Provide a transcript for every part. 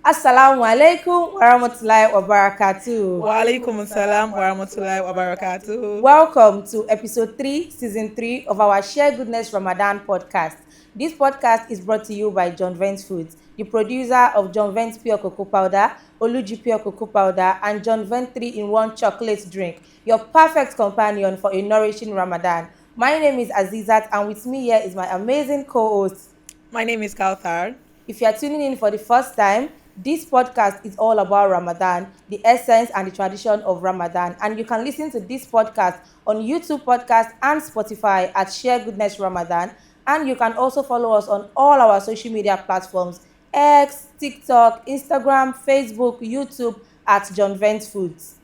Assalamu alaikum warahmatullahi wabarakatuh. Wa alaikum assalam wa rahmatullahi wa barakatuh. Welcome to episode 3, season 3 of our Share Goodness Ramadan podcast. This podcast is brought to you by Johnvents Foods, the producer of Johnvents Pure Cocoa Powder, Oluji Pure Cocoa Powder, and Johnvents 3-in-1 chocolate drink, your perfect companion for a nourishing Ramadan. My name is Azizat, and with me here is my amazing co-host. My name is Kauthar. If you are tuning in for the first time, this podcast is all about Ramadan, the essence and the tradition of Ramadan. And you can listen to this podcast on YouTube Podcast and Spotify at Share Goodness Ramadan. And you can also follow us on all our social media platforms, X, TikTok, Instagram, Facebook, YouTube at Johnvents Foods.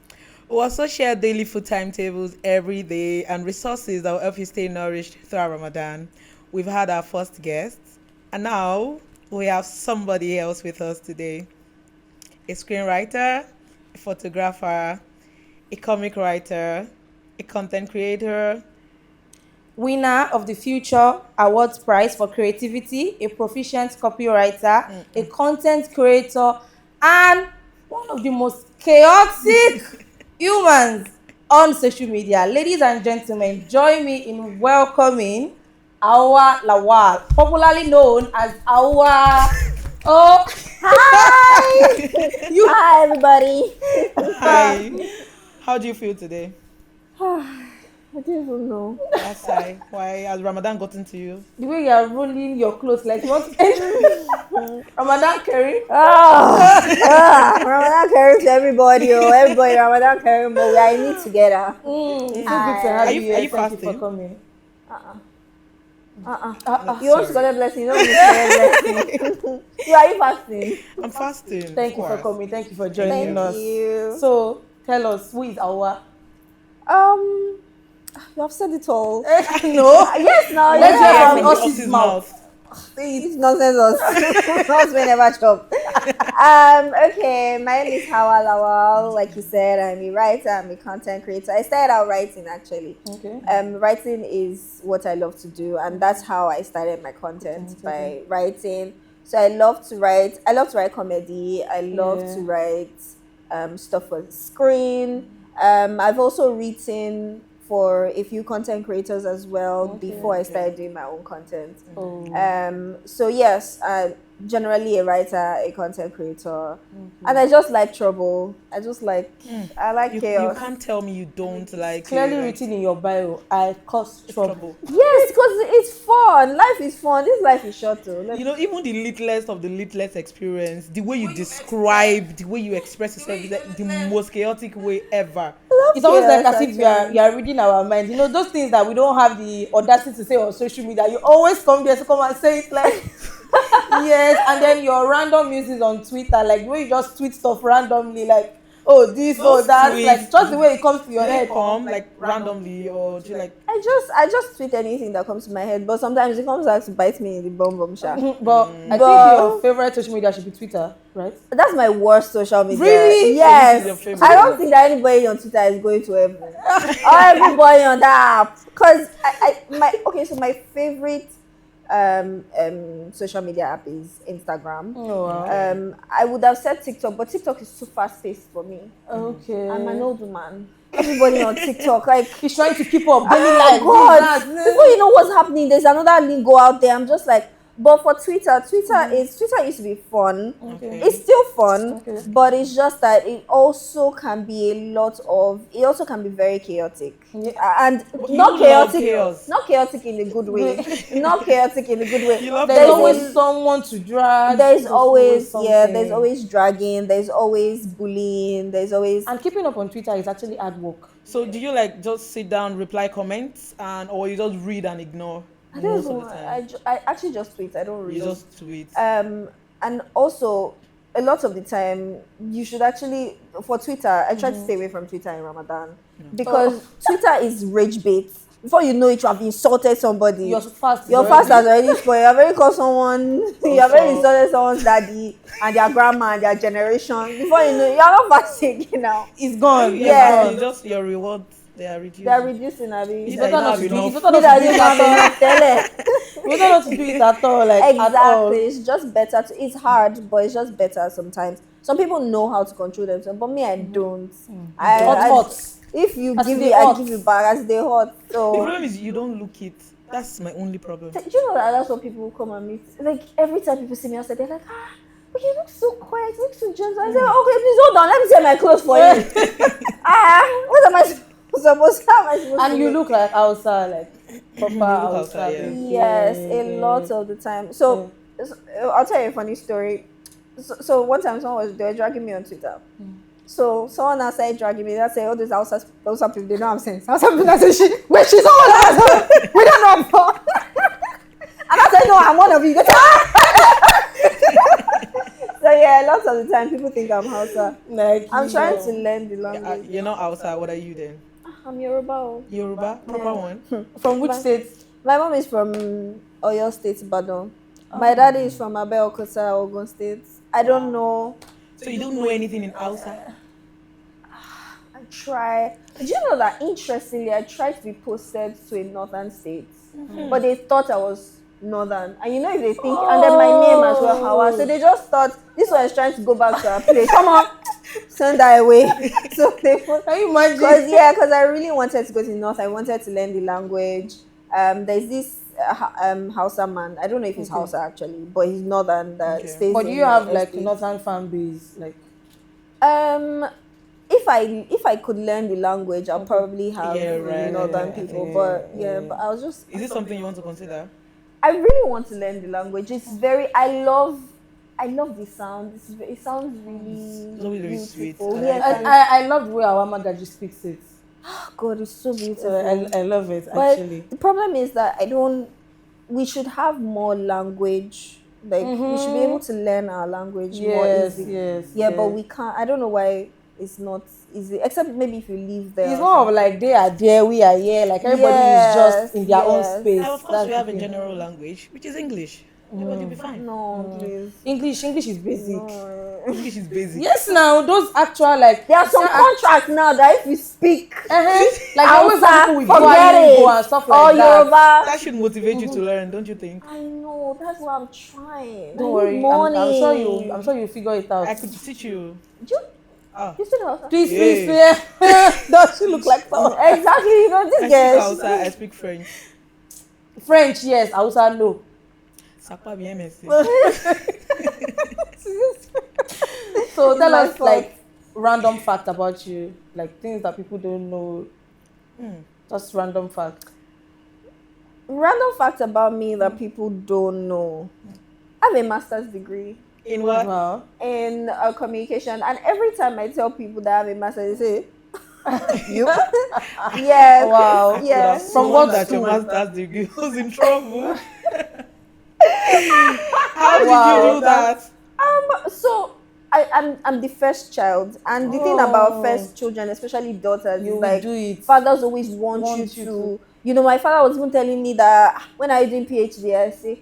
We also share daily food timetables every day and resources that will help you stay nourished throughout Ramadan. We've had our first guest, and now we have somebody else with us today. A screenwriter, a photographer, a comic writer, a content creator, Winner of the Future Awards Prize for Creativity, a proficient copywriter, a content creator, and one of the most chaotic humans on social media. Ladies and gentlemen, join me in welcoming HAUWA Lawal, popularly known as HAUWA. Oh, Hi! you. Hi, everybody. Hi. How do you feel today? I don't even know. That's why has Ramadan gotten to you? The way you are rolling your clothes like you want to Ramadan Kareem. Ramadan Kareem to everybody. Everybody, Ramadan Kareem. But we are in it together. It's so good to have Are you you here. Thank you for fasting? coming. You want to get a blessing? You don't need to get a blessing. You are you fasting? I'm fasting. Thank you of for course. coming. Thank you for joining Thank us. you. So tell us, who is HAUWA? You have said it all. No. Yes, no. Let's hear yes. from From the the horse's horse's mouth. It's nonsense. Us may never chop. Okay, my name is HAUWA Lawal. Like you said, I'm a writer. I'm a content creator. I started out writing actually. Okay. Writing is what I love to do, and that's how I started my content by writing. So I love to write. I love to write comedy. I love to write stuff for screen. I've also written for a few content creators as well before I started doing my own content. So yes, generally a writer, a content creator, and I just like trouble. I like You chaos. can't tell me you don't like Clearly it. written in your bio, I cause trouble. Yes, because it's fun. Life is fun. This life is short too. You know, even the littlest of the littlest experience, the way you describe, the way you express yourself is like the most chaotic way ever. It's almost like chaos, as if you are reading our minds. You know, those things that we don't have the audacity to say on social media. You always come there to come and say it like yes, and then your random musings on Twitter, like the way you just tweet stuff randomly, like oh this, Those oh that, tweets, like just the way it comes to your They head. come like randomly, or do you like I just tweet anything that comes to my head, but sometimes it comes out to bite me in the bum sha. But I think But- your favorite social media should be Twitter, right? That's my worst social media. Really? Yes. So this is your favorite? I don't think that anybody on Twitter is going to heaven. Or everybody on that app. Because my favorite social media app is Instagram. Oh, wow. I would have said TikTok, but TikTok is too fast paced for me. Okay. I'm an old woman. Everybody on TikTok, like He's trying to keep up daily oh life. God! this, that. Before you know what's happening, there's another lingo out there. I'm just like, but for Twitter used to be fun. Okay. It's still fun, Okay. but it's just that it also can be very chaotic. Yeah. And you not love chaotic, chaos. not chaotic in a good way. Not chaotic in a good way. You love There's There's always someone to drag. there's always something. there's always dragging, there's always bullying, there's always And keeping up on Twitter is actually hard work. So do you like just sit down, reply comments, or you just read and ignore? I don't most know. of the time? I actually just tweet. I don't read. You just tweet. And also a lot of the time you should actually for Twitter. I try to stay away from Twitter in Ramadan because Twitter is rage bait. Before you know it, you have insulted somebody. Your fast. Your fast has already spoiled. You have already called someone. You have already insulted someone's daddy and their grandma and their generation. Before you know it, you are not fasting now. It's gone. Yeah. It's just your reward. They are reducing. They are reducing. Abi. It's better like not you to have do. enough. It's better Me not that to do didn't have enough tele. You We don't know to do it at all, like at all. Exactly. It's just better to. It's hard, but it's just better sometimes. Some people know how to control themselves, but me, I don't. Hot. If you As give they it, I hot. give you back as they hot. The So problem is you don't look it. That's my only problem. do you know that that's what people come and meet? Like every time people see me outside, they're like, but you look so quiet, you look so gentle. I say, okay, please hold on, let me take my clothes for you. What am I supposed? How am I supposed to And you look like Hausa, like proper Hausa. Hausa, yeah. Yes, a lot of the time. So I'll tell you a funny story. So one time they were dragging me on Twitter. So someone else started dragging me. They said, "Oh, those Hausa people, they know I'm saying." Hausa people that say, she's someone else. We don't know her." And I said, "No, I'm one of you." So yeah, lots of the time people think I'm Hausa. Like I'm trying to learn the language. You're not outside. What are you then? I'm Yoruba. Yoruba? Proper one? from which state? My mom is from Oyo State, Ibadan. My daddy is from Abeokuta, Ogun State. I don't know. So you don't know anything in outside? I try. Do you know that interestingly, I tried to be posted to a northern state, but they thought I was northern. And you know, if they think, and then my name as well, HAUWA. So they just thought this one is trying to go back to our place. Come on, send that away. So they put. Can you imagine? Because I really wanted to go to the north. I wanted to learn the language. There's this Hausa man. I don't know if he's Hausa actually, but he's northern that stays. But do in you have Oyo like State. northern fan base? Like If I could learn the language, I'll probably have northern people. But I was just. Is it something you want to consider? I really want to learn the language. It's very. I love the sound. It sounds really It's always very sweet. beautiful. I Yes, I love the way our Magaji speaks it. God, it's so beautiful. So I love it But actually. the problem is that we should have more language. Like we should be able to learn our language more easily. Yes. But we can't. I don't know why it's not easy. Except maybe if you live there. It's more of like they are there, we are here. Like everybody is just in their own space. Of course, we have a general language, which is English. Everybody will be fine. No, please. English is basic. No. English is basic. Yes, now those actual like There are some contracts now that if you speak like always Hausa, people with forget Duolingo it. and stuff Or like that. Yoruba. That should motivate you to learn, don't you think? I know. That's what I'm trying. Don't worry, I'm sure you figure it out. I could teach you. Do you still Hausa? Please, Yeah. Does she look like someone? Exactly. You know I this speak girl. Hausa, I speak French. French, yes. Hausa, no. Sakpa bien, merci. So tell my us fault. like random fact about you, like things that people don't know. Just random fact. Random fact about me that people don't know. I have a master's degree In what? Wow. in communication, and every time I tell people that I have a master's, they say, "You?" Yes. Wow. Yes. From what that your school? master's degree was in trouble. How did Wow. you do that? So I'm the first child, and the thing about first children, especially daughters, You is will like do it. fathers always want you to. You know, my father was even telling me that when are you doing PhD, I say,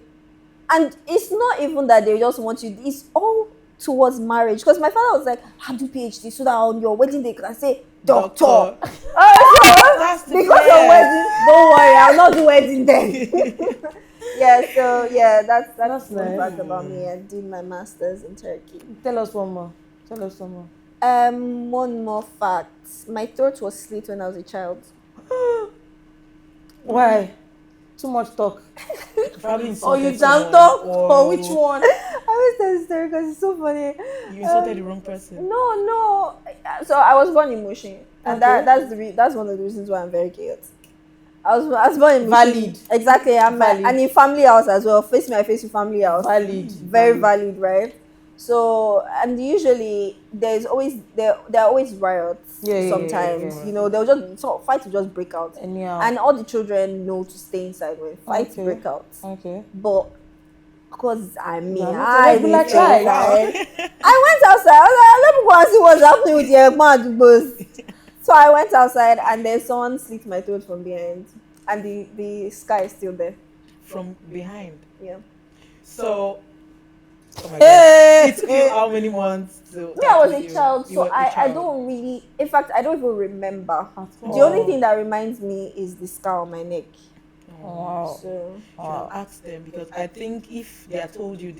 and it's not even that they just want you. It's all towards marriage. Because my father was like, "I do PhD so that on your wedding day, I say doctor." That's the Because of plan. wedding, don't worry, I'll not do wedding then. That's one nice. fact about me. I did my master's in Turkey. Tell us one more. One more fact. My throat was slit when I was a child. Why? Too much talk. Probably Or insulted you jam someone. talk? Or which one? I always tell this story because it's so funny. You insulted the wrong person. No. So I was born in Mushin, and Okay. that's one of the reasons why I'm very chaotic. I was born in Mushin. Valid. Exactly. Valid. And in family house as well. Face me, I face your family house. Valid. Very valid, right? So, and usually there are always riots. Yeah, sometimes, yeah. you know, they'll just fight to just break out, Anyhow. and all the children know to stay inside when fights Okay. break out. Okay. But because I mean, Yeah, I it's a regular didn't child. I went outside. I was like, let me go and see what's happening with your man. So I went outside, and then someone slit my throat from behind, and the scar is still there. From behind. Yeah. So, oh my Hey! God. It took you how many months to... Me, I was a you- child, you so were a I child. don't really. In fact, I don't even remember. all. The only thing that reminds me is the scar on my neck. Wow. too. You should have asked them, because I think if they had told you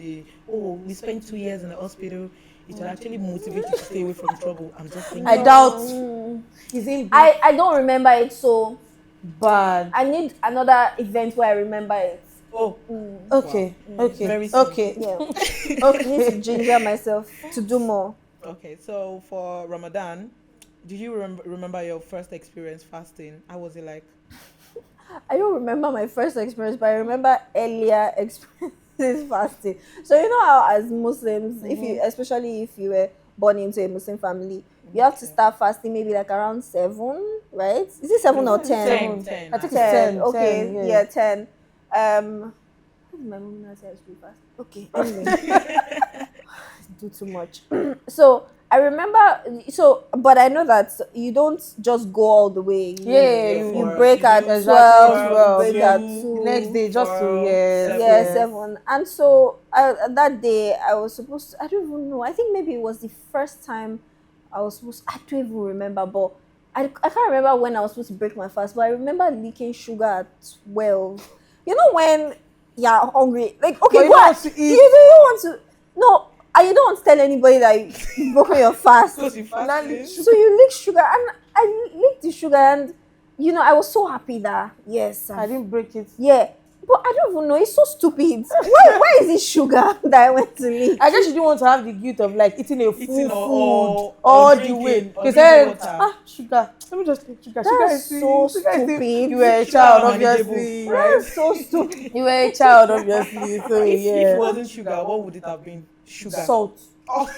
we spent 2 years in the hospital, it would actually motivate you to stay away from trouble. I'm just thinking. I doubt. Mm. He's in I don't remember it, so bad. I need another event where I remember it. Oh, Okay. wow. Okay. Very soon. Okay. Yeah. I need to ginger myself to do more. Okay, so for Ramadan, do you remember your first experience fasting? How was it like? I don't remember my first experience, but I remember earlier experiences fasting. So you know how as Muslims, if you, especially if you were born into a Muslim family, you have to start fasting maybe like around 7, right? Is it 7 or 10? 10. I think it's 10. 10. Okay, 10, yeah, 10. What did my mom not say I should fast? Okay, anyway. Do too much. So I remember, but I know that you don't just go all the way. You break at 12, you break at 2. Next day, just to, Yeah, 7. And so that day, I was supposed to, I don't even know, I think maybe it was the first time I was supposed to, I don't even remember, but I can't remember when I was supposed to break my fast, but I remember leaking sugar at 12. You know when you're hungry, like, okay, but you what? don't want to eat. You don't want to, no, and you don't want to tell anybody that you've broken your fast. Because you fasted. So you lick sugar, and I licked the sugar, and I was so happy that yes, I didn't break it. yeah, but I don't even know. It's so stupid. Why is it sugar that I went to lick? I guess you didn't want to have the guilt of like eating a full food or all the drinking, way. or You drinking said, water. sugar. Let me just take sugar. That's Sugar so is sugar is stupid. You were a Sugar child, manageable, obviously. right? That's so stupid. You were a child, obviously. So If yeah. it wasn't sugar, what would it have been? Sugar. Salt. Oh.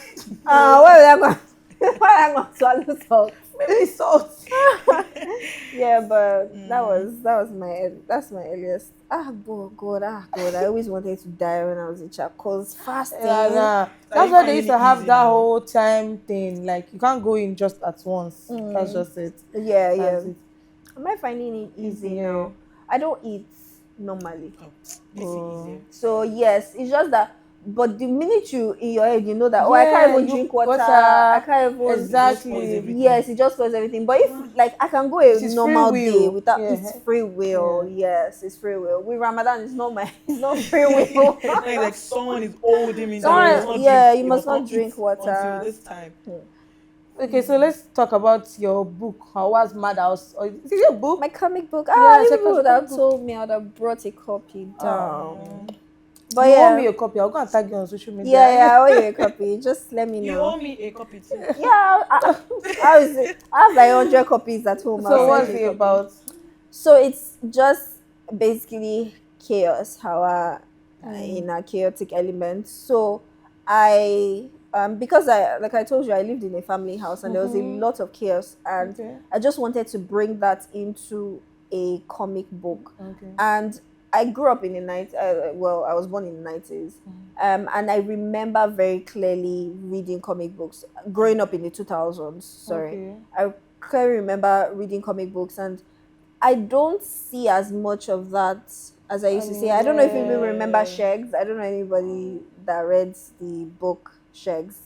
What am I going? Why am I going to swallow salt? Maybe salt. Yeah, but that's my earliest. God, I always wanted to die when I was a child, cause fasting. Yeah. That's why they used to have that whole time thing. Like you can't go in just at once. That's just it. Yeah, That's it. Am I finding it easy Yeah. now? I don't eat normally, This is easier. so yes, it's just that. But the minute you in your head, you know that I can't even drink water. I can't even Exactly. Yes, it just spoils everything. But if like I can go a It's normal free day will. without Yeah. it's free will. Yes, it's free will. With Ramadan, it's not free will. Like someone is holding me. You must not drink water until this time. Okay, so let's talk about your book, HAUWA's Madhouse. Is it your book? My comic book. Yeah, it's a People would have comic book. told me, I would have brought a copy down. But You yeah, owe me a copy. I'll go and tag you on social media. I owe you a copy. Just let me know. You owe me a copy too. Yeah, I have like 100 copies at home. So what's it about? So it's just basically chaos, in a chaotic element. So because I told you, I lived in a family house and there was a lot of chaos, and I just wanted to bring that into a comic book. And I grew up in the 90s. I was born in the 90s. And I remember very clearly reading comic books. Growing up in the 2000s, sorry. I clearly remember reading comic books, and I don't see as much of that as I used to see. I don't know if you even remember Shegs. I don't know anybody that read the book Shegs.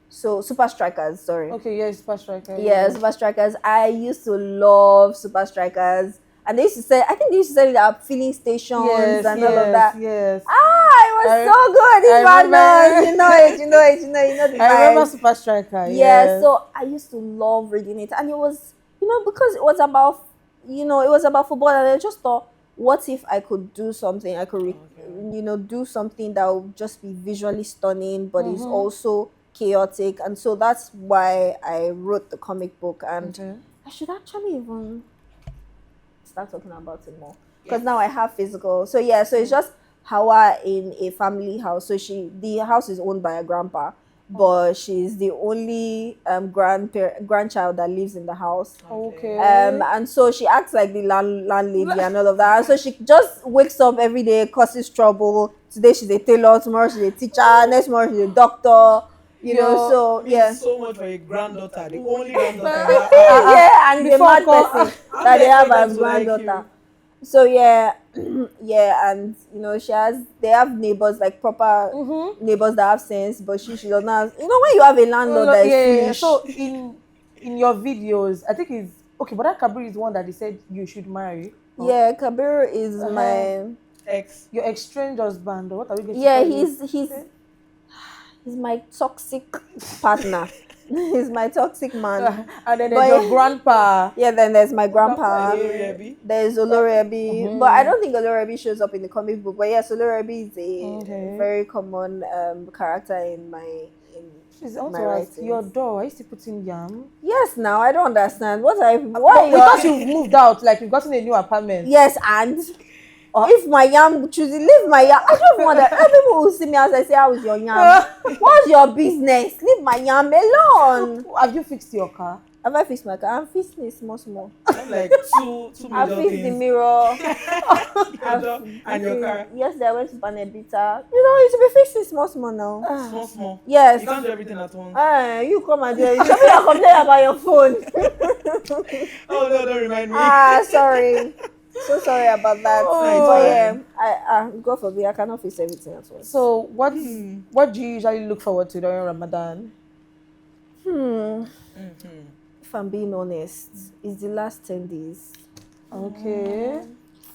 So Super Strikers, sorry. Okay, yes, Super Strikers. Yeah, Super Strikers. I used to love Super Strikers. And they used to say, I think they used to sell it at filling stations all of that. Yes. It was so good. This one, you know the I remember vibes. Super Striker. Yeah, so I used to love reading it, and it was, because it was about football, and I just thought, what if I could do something? I could, do something that would just be visually stunning, but is also chaotic, and so that's why I wrote the comic book, and I should actually even start talking about it more, because now I have physical. So it's just HAUWA in a family house. So the house is owned by a grandpa, but she's the only grandchild that lives in the house. Okay. And so she acts like the landlady and all of that. And so she just wakes up every day, causes trouble. Today she's a tailor, tomorrow she's a teacher, next morning she's a doctor. So much for a granddaughter, the only granddaughter. And the mad person that they have as granddaughter. So and they have neighbors, like proper neighbors that have sense, but she does not have, when you have a landlord that is foolish. So in your videos, I think it's okay, but that Kabri is the one that they said you should marry. Yeah, Kabir is my Ex. Your estranged husband, or what are we going to yeah. call it? He's my toxic partner. He's my toxic man. And then But there's your grandpa. yeah, then there's my grandpa. Olori Ebi. There's Olorebi, but I don't think Olorebi shows up in the comic book. But yes, Olorebi is a very common character in my Please, I want my to ask, writings. your door, are you still putting yam? Yes, now I don't understand why Because you've moved out, like you've gotten a new apartment. yes, and if my yam choosing leave my yam, I don't want that. People will see me as I say, "How is your yam? What's your business? Leave my yam alone." Have you fixed your car? Have I fixed my car? I'm fixing it small. That's like two I major fixed the things. mirror. Your door and your car. Yesterday I went to Panebita. It should be fixing small now. Small. Yes. You can't do everything at once. You come and do it. Somebody are complaining about your phone. Oh no, don't remind me. Sorry. So sorry about that. But yeah, I God forbid, I cannot fix everything at once. So what do you usually look forward to during Ramadan? If I'm being honest, it's the last 10 days. Okay.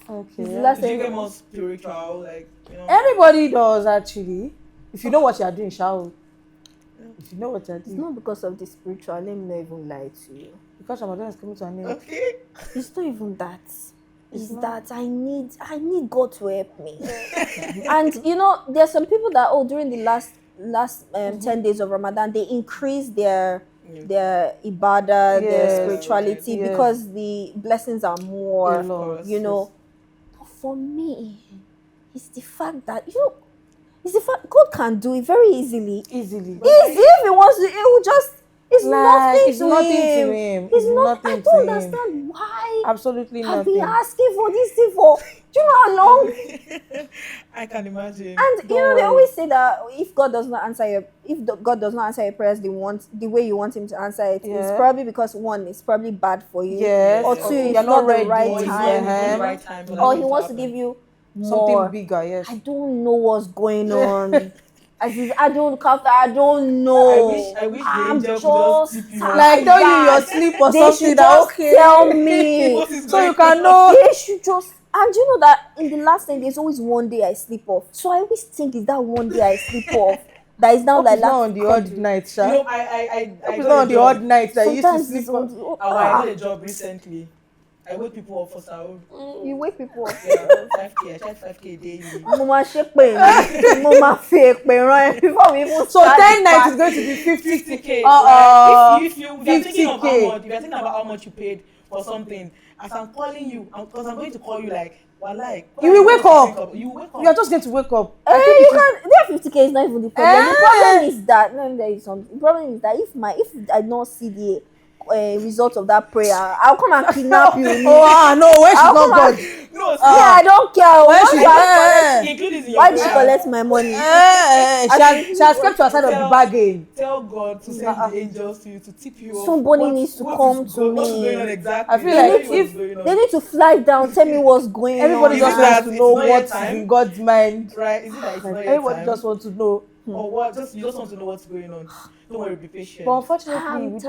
It's the last Did you 10 get days. more spiritual, like Everybody does actually. If you know what you are doing, shall. If you know what you are It's doing. not because of the spiritual, let me not even lie to you. Because Ramadan is coming to an end. Okay. It's not even that. It's that I need God to help me. And there's some people that during the last 10 days of Ramadan they increase their ibadah, their spirituality because the blessings are more. But for me, it's the fact that it's the fact God can do it very easily. Easily. If He wants to, it will just. It's nothing it's to nothing him. to him. It's not. nothing I to don't him. understand why. Absolutely I've nothing. been asking for this thing for. Do you know how long? I can imagine. And they always say that if God does not answer your prayers the way you want Him to answer it, it's probably because one, it's probably bad for you. Yes. Or two, You're it's not the ready. right time. Or He wants to give you more. Something bigger, yes. I don't know what's going on. I don't know. I wish the I'm angel could just just tip you. Like tell you your sleep or They something should that just okay. tell me. What is So you going can on? know. They should just. And you know that in the last 10 days, always one day I sleep off. So I always think is that one day I sleep off that is now Hope like it's not on the odd night, Sha. I Hope it's got not a on the job. odd night that you used to Sometimes sleep it's on on. the. I got a job recently. I wake people up for Saul. You wake people up. Yeah, 5K. I charge 5K daily. Mo máa ṣe pé mo máa fi èpè rán ẹ before we even So start 10 the nights party. is going to be 50K. Uh-uh. If you're thinking of 50K. if you're thinking about how much you paid for something, as I'm calling you, because I'm going to call you like, well, like. You will wake up. You will wake up. You are just going to wake up. You can. There 50K is not even the problem. The problem is that there is something. The problem is that if I don't see the result of that prayer, I'll come and kidnap you. No, when she's I'll not come God. No, I don't care. When Once she you have- include this in your Why did she prayer. collect my money? She has kept to her side of the bargain. Tell God to send the angels to you to tip you off. Somebody needs to come is to What's me. going on exactly? I feel like What's if going on. They need to fly down, tell me what's going Everybody on. just Is it wants that to it's know not yet what's time? in God's mind. Right? Is it that it's not yet Everybody time? just wants to know. Or what? You just want to know what's going on. Don't worry, be patient. But unfortunately, I'm we just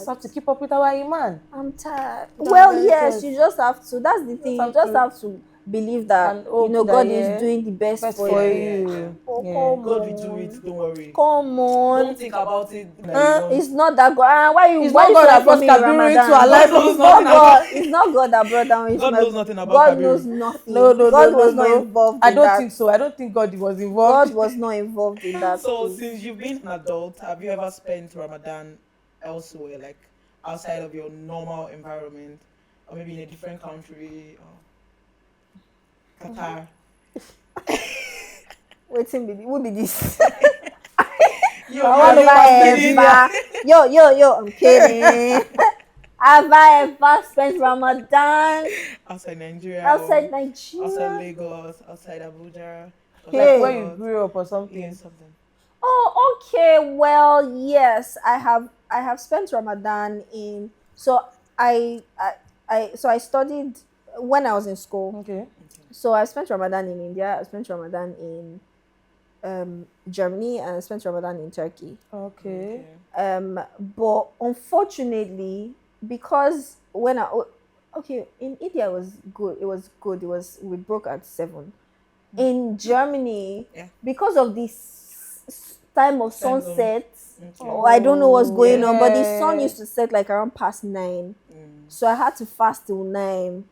tired. have to keep up with our iman. I'm tired. That's Well, very yes, true. you just have to. That's the thing. You have just to- have to believe that And hope that, God yeah, is doing the best Best for for you. you. Oh, Yeah. come God on. will do it. Don't worry. Come on. Don't think about it. It's not that God. Why you? It's why not you God sorry that for brought me in Kabiru Ramadan? into our life. God knows It's not nothing God. It's not God that brought down. God knows nothing about God Kabiru. knows nothing. No, God was not involved. I in don't that. think so. I don't think God was God involved. was not involved in that. So, please. since you've been an adult, have you ever spent Ramadan elsewhere, like outside of your normal environment, or maybe in a different country, or Qatar? Who be this? Yo, I you want to Yo, I'm kidding. Have I ever spent Ramadan outside Nigeria, outside or Nigeria? outside Lagos, outside Abuja, Hey. Like where you grew up or something. yeah, something. Oh, okay. Well, yes, I have spent Ramadan in. So I studied when I was in school. Okay. So I spent Ramadan in India. I spent Ramadan in Germany, and I spent Ramadan in Turkey. Okay. But unfortunately, because Okay, in India it was good. It was good. We broke at 7. In Germany, because of this time of sunset, I don't know what's going on, but the sun used to set like around past 9. So I had to fast till 9.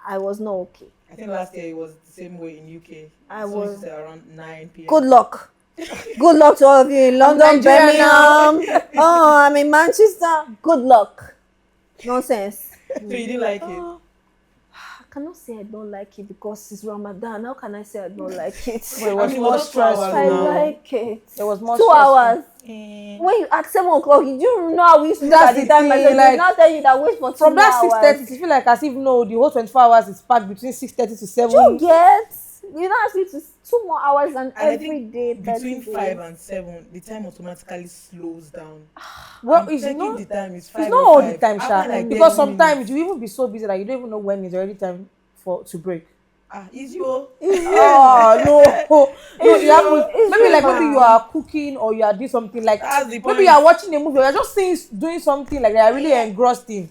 I was not okay. I think last year it was the same way in UK. I was around 9 p.m. Good luck. Good luck to all of you in London, Birmingham. Oh, I'm in Manchester. Good luck. Nonsense. So you didn't like it? I cannot say I don't like it because it's Ramadan. How can I say I don't like it? But it was more stressful. I like it. It was more 2 stressful. hours. When you at 7 o'clock, you do know how we used to That's at the the time. thing, Like, like, now tell you that wait for 2 From that hours. 6:30, you feel like as if no, the whole 24 hours is packed between 6:30 to 7. You get? You know, actually, it's 2 more hours than And I every think day. between 30 5 days. and 7, the time automatically slows down. Well, I'm it's checking not. the time. It's 5. It's not all the time, After Sha. like Because 10 sometimes minutes. you even be so busy that you don't even know when it's already time to break. Is you? Oh no! You have to, it's maybe like you, maybe you are cooking or you are doing something like That's the point. maybe you are watching a movie or you're just doing something like you are really engrossed in.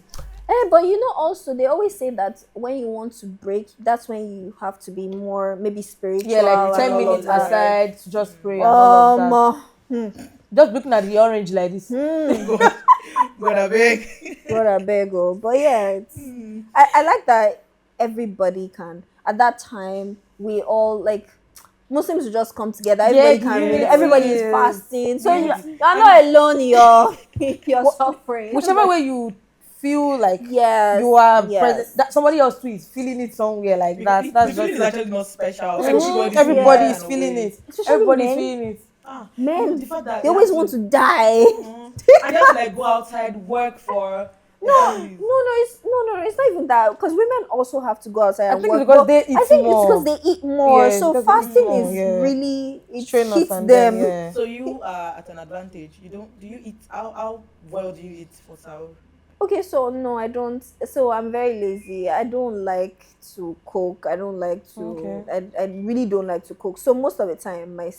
But you know, also they always say that when you want to break, that's when you have to be more maybe spiritual. Yeah, like 10 and all of minutes that. aside to just pray and all of that. Hmm. Just looking at the orange like this. God, I beg. What a bagel. But yeah, I like that everybody can. At that time, we all like Muslims will just come together. Everybody can read. yes. Everybody is fasting. So Yes. you're not alone in your suffering. Whichever way you feel like Yes, you are yes. present, that somebody else too is feeling it somewhere like that. That's the feeling is just actually not special. everybody Yeah. is feeling it. Especially Everybody is men. feeling it. Men, The fact that they always want to die. I just like go outside, work for. No, it's not even that, because women also have to go outside I and think work. it's because but they eat I think more. it's because they eat more. Yeah, So because they eat fasting more, is yeah. really, it Train us hits and them. then, yeah. So you are at an advantage. Do you eat? How well do you eat for sahur? Okay, so no, I don't. So I'm very lazy. I don't like to cook. I don't like to. Okay. I really don't like to cook. So most of the time, my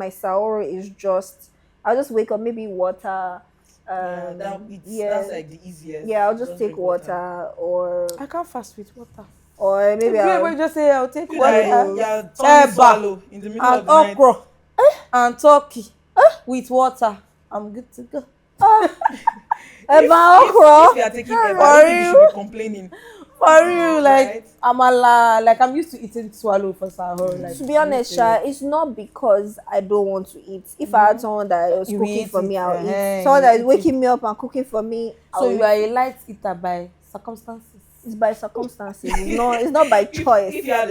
sahur is just. I'll just wake up, maybe water. That's like the easiest. Yeah, I'll just take drink water, or I can't fast with water. maybe Everybody I'll. just say I'll take Like, water yeah, tummy Eba. swallow in the middle of and the night. okra and turkey with water. I'm good to go. Eba If okra. you are taking eba, I don't think you should be complaining. For real, like Right. amala, like I'm used to eating swallow for sahur. Like To be honest, Sha, it's not because I don't want to eat. If I had someone that was You cooking eat for it, me, I'll eh, eat. Someone you that is eat waking me up and cooking for me, so I'll you eat. are a light eater by circumstances. It's by circumstances. It's not by choice. If you had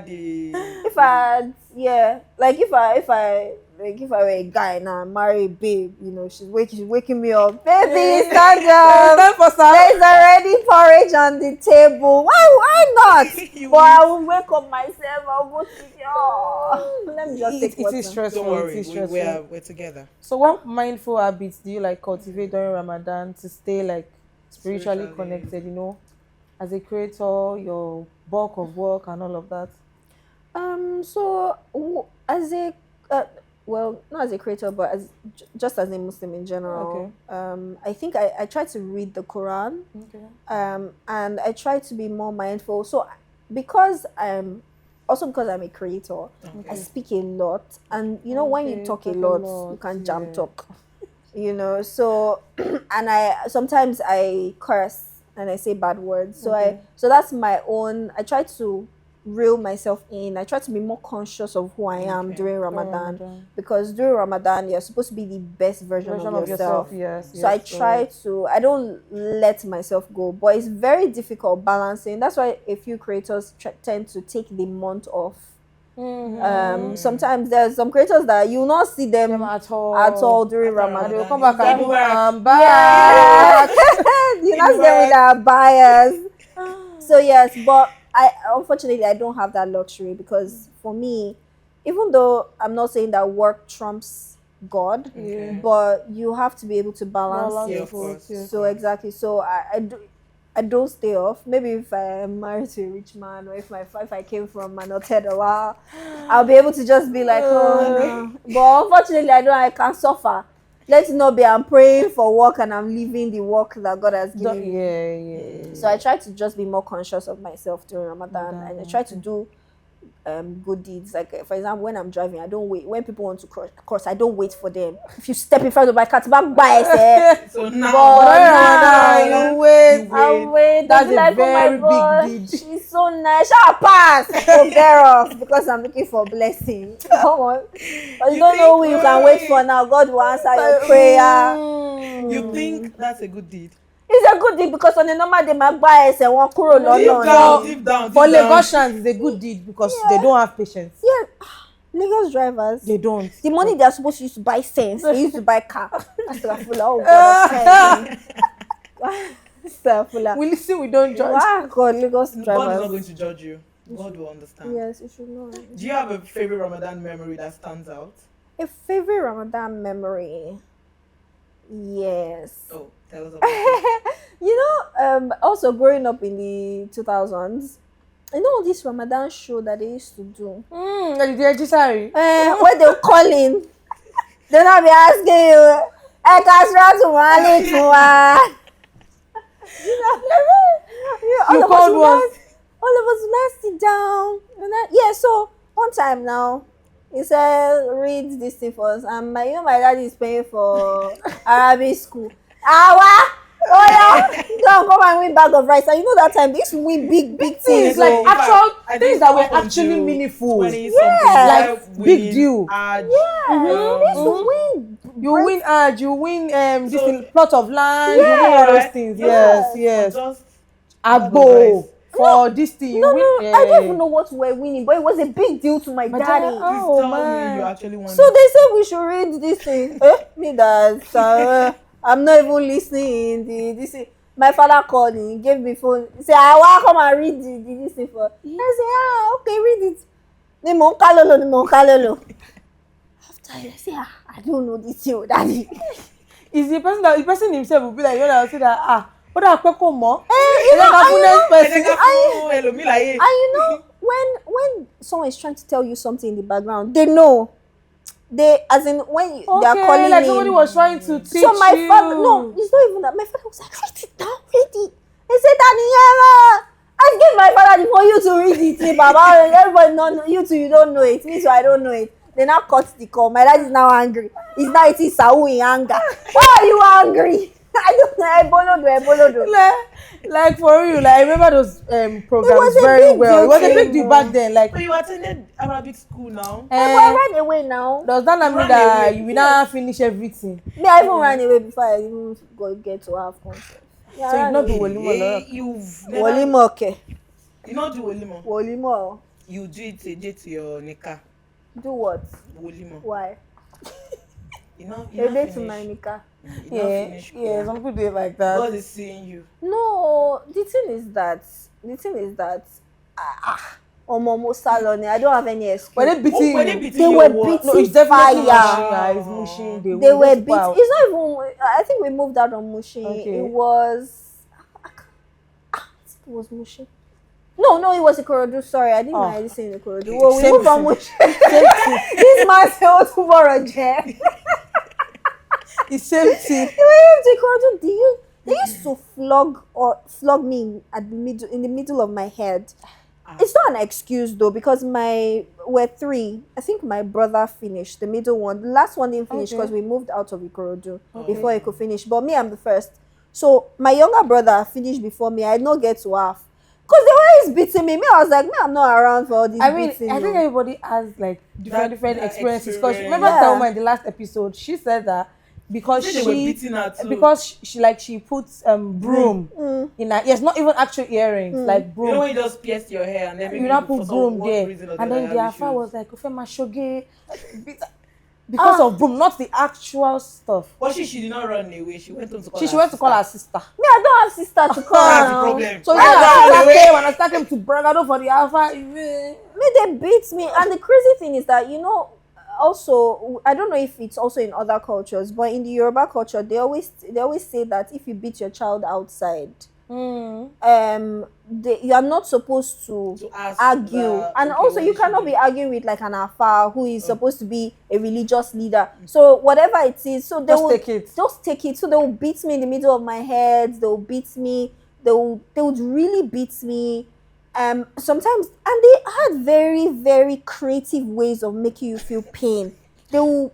the If I had, yeah, like if I were a guy now, marry a babe, she's waking me up. Baby, stand up. Time for sahur. There's already porridge on the table. Why not? You But I will wake up myself. I'll go to let me just take It water. is stressful. don't worry, It is stressful. we're together. So what mindful habits do you like cultivate during Ramadan to stay like spiritually connected, as a creator, your bulk of work and all of that? So as a well, not as a creator, but just as a Muslim in general. I think I try to read the Quran. Okay. And I try to be more mindful. So because I'm a creator, I speak a lot, and when you talk a lot, you can jam talk. So and sometimes I curse and I say bad words. So that's my own. I try to reel myself in. I try to be more conscious of who I am during Ramadan, because during Ramadan you're supposed to be the best version of yourself. Yes. So I try to. I don't let myself go, but it's very difficult balancing. That's why a few creators tend to take the month off. Sometimes there's some creators that you will not see them at all during Ramadan. They'll come back and Mubarak. back. You not see them with our bias. So yes, but unfortunately I don't have that luxury, because for me, even though I'm not saying that work trumps God, but you have to be able to balance it. of course. So exactly. So I don't stay off. Maybe if I am married to a rich man, or if I came from an hotel, I'll be able to just be like, oh no. But unfortunately I can't suffer. Let it not be I'm praying for work and I'm leaving the work that God has given me. Yeah. So I try to just be more conscious of myself during Ramadan, and I try to do good deeds. Like for example, when I'm driving, I don't wait. When people want to cross, I don't wait for them. If you step in front of my car, back by So now, you wait. I'll wait. That's They'll be a like, very oh my God, big deed. she's so nice. Shall pass? Oh, bear off because I'm looking for blessing. Come on, but you don't know who you can wait for now. God will answer your prayer. You think that's a good deed? It's a good deed because on the normal day, my buy say one kuro Deep down. For Lagosians, it's a good deed because they don't have patience. Yeah, Lagos drivers. They don't. The money they're supposed to use to buy sense, they used to buy car. Oh God, We listen, we don't judge. wow, God, Lagos God is drivers. not going to judge you. God will understand. Yes, you should know. Do you have a favorite Ramadan memory that stands out? A favorite Ramadan memory. Yes. Oh, tell us about it. You know, also growing up in the 2000s, you know this Ramadan show that they used to do? Sorry. When they'll call in, they'll not be asking you, I can't to Malik. You called once. All of us now sit down. Yeah, so one time now, he said, read this thing for us. And my dad is paying for Arabic school. HAUWA! Oh yeah, don't come and win bag of rice. And you know that time they used to win big things. Things like in fact, actual I think things that were up until actually meaningful. 20 Yeah. something, Like, big deal. Yeah, they used to win. You win ad, you win this So- thing, plot of land, you win all those things. Yes. Just Agbo for this thing. You No, win. I don't even know what we're winning, but it was a big deal to my But daddy. then, please oh, tell man. me you actually won. So they said we should read this thing. Me that I'm not even listening. This thing. My father called me, he gave me phone. He said, I want to come and read this thing for. I said, okay, read it. Ni mo kalolo. After I say, I don't know this thing, daddy. Is the person himself will be like, I will say that what are Peko more? And you know, when someone is trying to tell you something in the background, they know. They, as in, when they are calling like in. somebody was trying to teach So my you. father, no, it's not even that. My father was like, read it down, read it. He said, Daniela, I gave my father for you to read it. Baba, everybody know you too, you don't know it. Me too, I don't know it. They now cut the call. My dad is now angry. He's now eating sawu in anger. Why are you angry? I don't know. Ebolodo. Like for real, like I remember those programs was a very big well. deal It was a to big me. deal back then. Like, But you attended Arabic school now. But I ran away now. does that not mean Run that away. you will not finish everything? Me, I even ran away before I even get to have concept. Yeah, So you I not do ran away. Wolimo. You've never. Wolimo, okay. You not do Wolimo. Wolimo. You do it a day to your nika. Do what? Wolimo. Why? You know. A day to my nika. Yeah, some people do it like that. God is seeing you. No, the thing is that Omomo salon. I don't have any excuse. Were they beating Were you? they beating They you were or what? beating No, it's definitely fire. Mushin. It's Mushin. They were just beating. wow. It's not even. I think we moved out on Mushin. Okay. It was. I think it was Mushin. No, it was Ikorodu. Sorry, I didn't know I listened to Ikorodu. Well, we Same moved from thing. Mushin. This man said, "Oh, tomorrow, Jeff." It's same thing. They used to flog me in the middle of my head. It's not an excuse though, because we're three. I think my brother finished the middle one. The last one didn't finish because we moved out of Ikorodu before he could finish. But me, I'm the first. So my younger brother finished before me. I did not get to half. Because they were always beating me. I was like, I'm not around for all this beating. I think no. everybody has like different that experiences. Because experience. remember Taaooma in the last episode, she said that because They were beating her too. because she puts broom in her not even actual earrings, like broom. You know when you just pierce your hair and then maybe You not for put some broom one there, reason or and the then other the have Afa issues. was like, "Ofema shoge," because of broom, not the actual stuff. But she did not run away. She went on to call She went to call her sister. Me, I don't have sister to call That's the now. problem. So when I started to bragado for the Alpha, Me, they beat me. And the crazy thing is that, also, I don't know if it's also in other cultures, but in the Yoruba culture, they always say that if you beat your child outside, You are not supposed to ask argue, that, and okay, also what you is she cannot be doing? arguing with like an alpha who is supposed to be a religious leader. So whatever it is, so they Just will take it. just take it. So they will beat me in the middle of my head. They will beat me. They would really beat me. Sometimes, and they had very, very creative ways of making you feel pain. The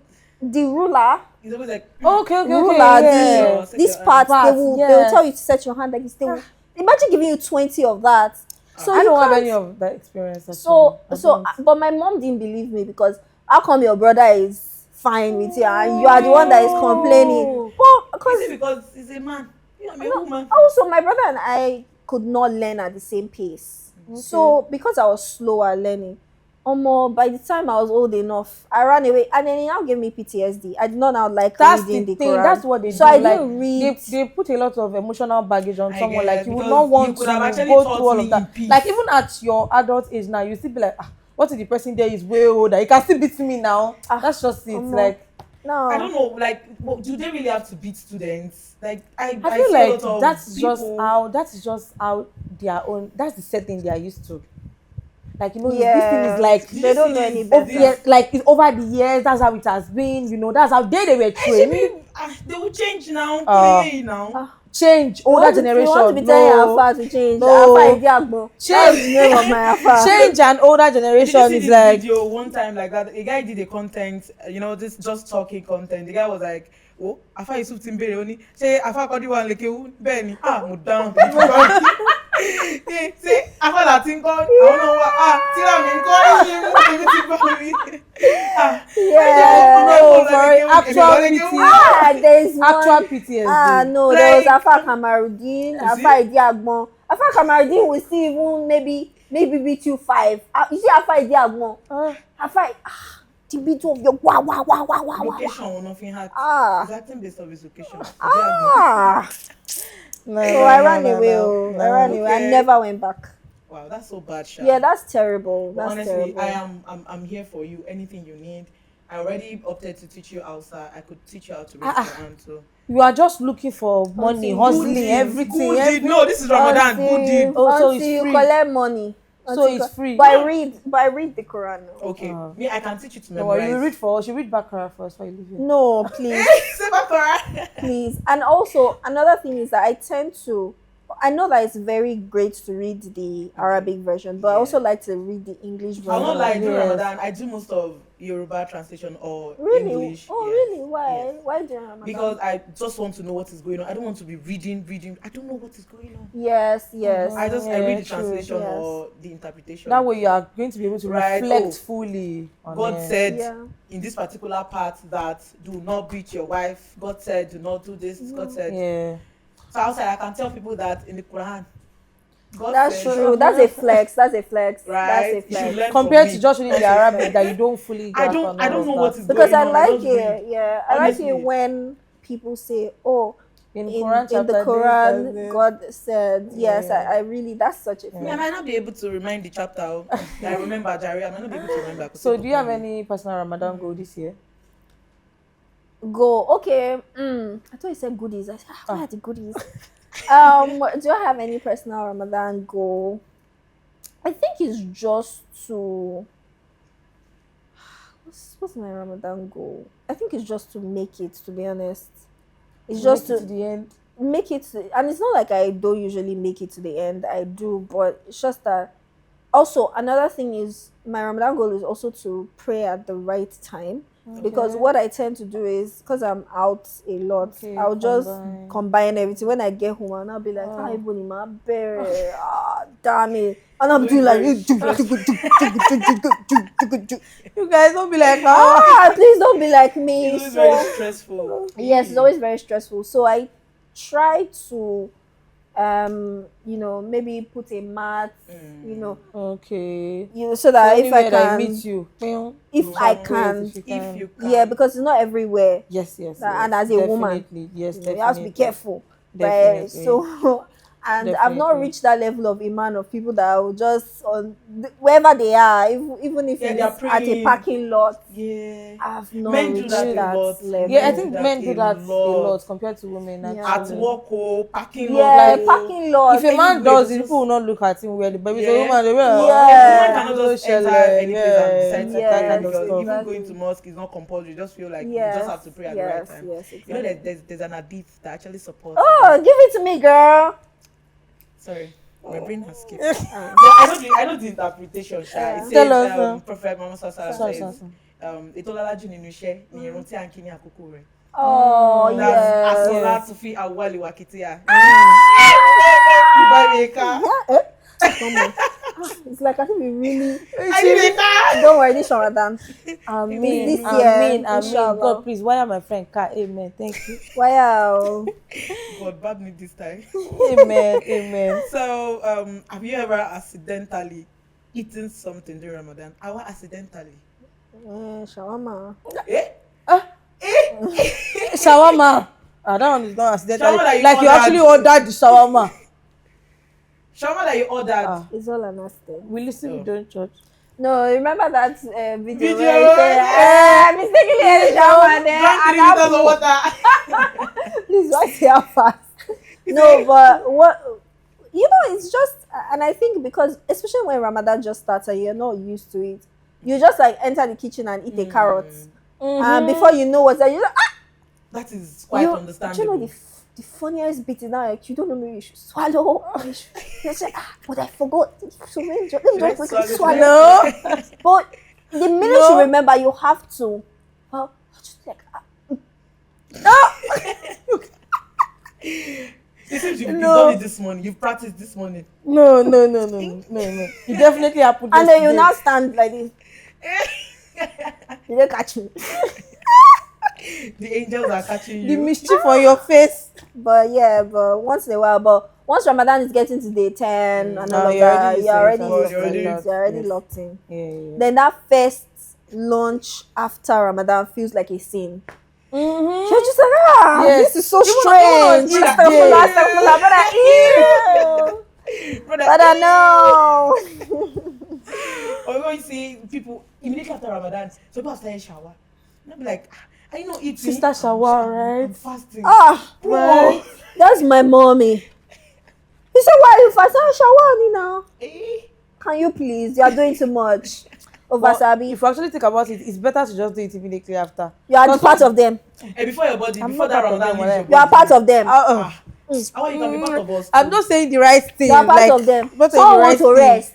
ruler, He's always like, Okay, ruler, Set this your part, hand. they will tell you Yes. to set your hand like this. They will imagine giving you 20 of that. So I you don't have can't. any of that experience. Actually. So I so, don't. but my mom didn't believe me because how come your brother is fine with you and you are the one that is complaining? Well, is it because because he's a man? Yeah, I'm a no, woman. also my brother and I could not learn at the same pace. So because I was slower learning, by the time I was old enough, I ran away, and then it now gave me PTSD. I did not now like That's the reading the thing. Quran. That's what they So do. I Like didn't read. they put a lot of emotional baggage on I someone. get Like you would because not you want could to have actually go taught through all me of in that. peace. Like even at your adult age now, you still be like, what if the person there is way older? You can still beat me now. That's just it. Omo. Like No, I don't know, like, do they really have to beat students? Like, I I feel see a like lot of that's people. just how their own. That's the setting they are used to. Like this thing yeah, is like Did they you don't see know this? any over better. years, like it's over the years. That's how it has been. That's how they were trained. They will change now. Now. Change You older want to be generation. telling Alpha to change. No. Alpha Idiagbo. That's Change. the name of my Alpha. Change and older Did you generation see is this like video one time like that? A guy did a content, this just talking content. The guy was like, "Oh, Afa Yusuf Timbere oni. Say Afa Kodi wa leke Benny. Mo down." Say Afa Latin God. I don't know what. Tira mi nko yin Yeah. no, for actual PT. There's one. Actual PTSD. No, Like, there was Alpha Kamarudin, you see? Alpha Idiagbon. Alpha Kamarudin will still even maybe beat you 5. You see Alpha Idiagbon. Alpha the beat of your wah. Location will nothing had. It's acting based on his location. No, So I ran away. I ran away. I Okay. never went back. Wow, that's so bad, Sha. Yeah, that's terrible. But That's honestly, terrible. I'm here for you. Anything you need. I already opted to teach you Hausa. I could teach you how to raise your hand too. You are just looking for money, hustling, everything. No, this is Ramadan. Good deed. So it's Until you free. collect money. So it's free. But I read the Quran. Okay, me, I can teach you to No, well, memorize. you read for us. You read Baqarah first while you leave here. No, please. Say Baqarah. Please. And also another thing is that I know that it's very great to read the Arabic version, but I also like to read the English version. I'll not lie, during Yes. Ramadan, I do most of Yoruba translation or Really? English. Oh, yes, really? Why? yes. Why do you Ramadan? Because I just want to know what is going on. I don't want to be reading. I don't know what is going on. Yes. I read the true, translation yes. or the interpretation. That way you are going to be able to Right, reflect fully on God it. said Yeah. in this particular part that do not beat your wife. God said do not do this. God said. Yeah. So outside I can tell people that in the Quran. God That's said, true. That's a flex. Right? That's a You should flex. learn Compared from to me. just reading the Arabic that you don't fully I grasp don't and all know of what that. is Because going I on. like just it. read. Yeah, I like Honestly. it when people say, "Oh, In in Quran the chapter Quran, this, this. God said." Yes, Yeah. I really. That's such a I flex. might not be able to remind the chapter. I remember, Jerry. I might not be able to remember. So do you have any personal Ramadan goal this year? Go. Okay. I thought you said goodies. I said, what are the goodies? Do I have any personal Ramadan goal? I think it's just to. What's my Ramadan goal? I think it's just to make it. To be honest, it's just Make it to the end. make it and it's not like I don't usually make it to the end. I do, but it's just that. Also, another thing is my Ramadan goal is also to pray at the right time, because what I tend to do is, because I'm out a lot, I'll just combine everything. When I get home, and I'll be like, even in my bed, damn it, and I'm doing like You guys don't be like, please don't be like me. It's always So very stressful. yes, it's always very stressful. So I try to maybe put a mat, okay. so that if I Anywhere that can meet you, if I can, If you can. yeah, because it's not everywhere. yes, And as a woman, definitely, yes, You have to be definitely. careful. Right? Definitely. So And I've not Definitely. reached that level of iman of people that will just wherever they are, even if Yeah, they are it's at a praying. parking lot. Yeah. I've not Men do reached that a that lot. level. Yeah, I Men do think that men do a that a lot. lot compared to women. Yeah. At Actually. work, parking Yeah, lot. parking lot. If a man Anywhere, does they it, just- people will not look at him weirdly. But if it's a Yeah. woman, they will. Yeah. A woman cannot just enter any place and decide to Yes, pray. kind of Because stuff. even going exactly. to mosque is not compulsory. You just feel like you Yes, just have to pray at the right time. yes, You know exactly. that there's an hadith that actually supports. Oh, give it to me, girl. Sorry, my brain has skipped. Oh. But I know the interpretation, Sha. Yeah. It says, Tell us, Prophet Muhammad Sallallahu Sorry, Alaihi Wasallam says, "Ìtọ́lọ́lájú nínú iṣẹ́ ni ìrántí àǹkí ní àkókò rẹ̀." Oh, That's yes. as-salatu fi awwali waqtiha. Ibadeka. Yeah, come on. It's like I think we really. Ibadeka. Don't worry, this Ramadan. Amen. This year, Amen. inshallah. God, please wire my friend car. Amen. Thank you. Wow. God bad me this time. Amen. Amen. So, have you ever accidentally eaten something during Ramadan? How accidentally? Shawarma. Eh? Shawarma. That one is not accidentally. Shawarma that you Like you ordered. actually ordered the shawarma. Shawarma that you ordered. Ah. It's all an accident. We listen, we Oh. don't church. No, remember that video? Video, Where I said, I mistakenly ate a shawarma there. Drank 3 liters of water. Please, why say how fast? No, but what it's just, and I think because especially when Ramadan just starts and you're not used to it, you just like enter the kitchen and eat a carrot, and before you know what's that, you're like, That is quite do you understandable. know the funniest bit is now, like, you don't know, maybe you should swallow. Or you say, but I forgot. So let me just quickly swallow. But the minute you remember, you have to. Well, just like, You said you've done it this morning. You've practiced this morning. No. You definitely happened. and then you now stand like this. You don't catch me. The angels are catching you. The mischief on your face. But once in a while, once Ramadan is getting to day 10 and all of you're that, already you're used to already it. used to it. You're already Yes. locked in. Yeah. Then that first lunch after Ramadan feels like a sin. Mm-hmm. You're just like, Yes. this is so Even strange. each day. Astaghfirullah, but I know. Or when you see people immediately after Ramadan, so people are starting shower. And I'll be like, are you not eating? Sister shower, right? I'm fasting. Right. That's my mommy. He said, why are you fasting? Shower now. Eh? Can you please? You are doing too much. But Sabi. if you actually think about it, it's better to just do it immediately after. You are part of them. And before your body, I'm before not that part of Ramadan them, leaves your You are body. part of them. How you can be part of us? I'm not saying the right thing. You are part like, of them. Not saying the Someone right want to thing. rest.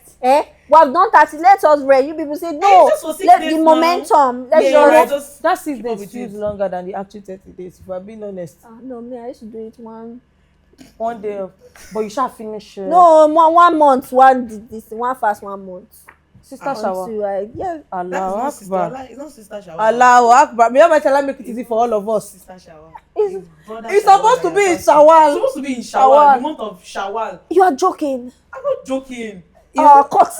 We have done 30. Let us rest. You people say no. just for 6 Let days the now. momentum. Let's Yeah, just right. rest. Just That 6 keep up days with feels it. longer than the actual 30 days, if I'm being honest. No, me, I used to do it One day of, but you shall finish. No, 1 month. One fast 1 month. Sister shower. Yeah. That's not Allah sister. Akbar. It's not sister shower. Allah Akbar. May Allah make it easy for all of us. Sister shower. It's- brother It's shower supposed to that be you're in fasting. It's Shawwal. supposed to be in Shawwal, the month of Shawwal. You are joking. I'm not joking. Cut.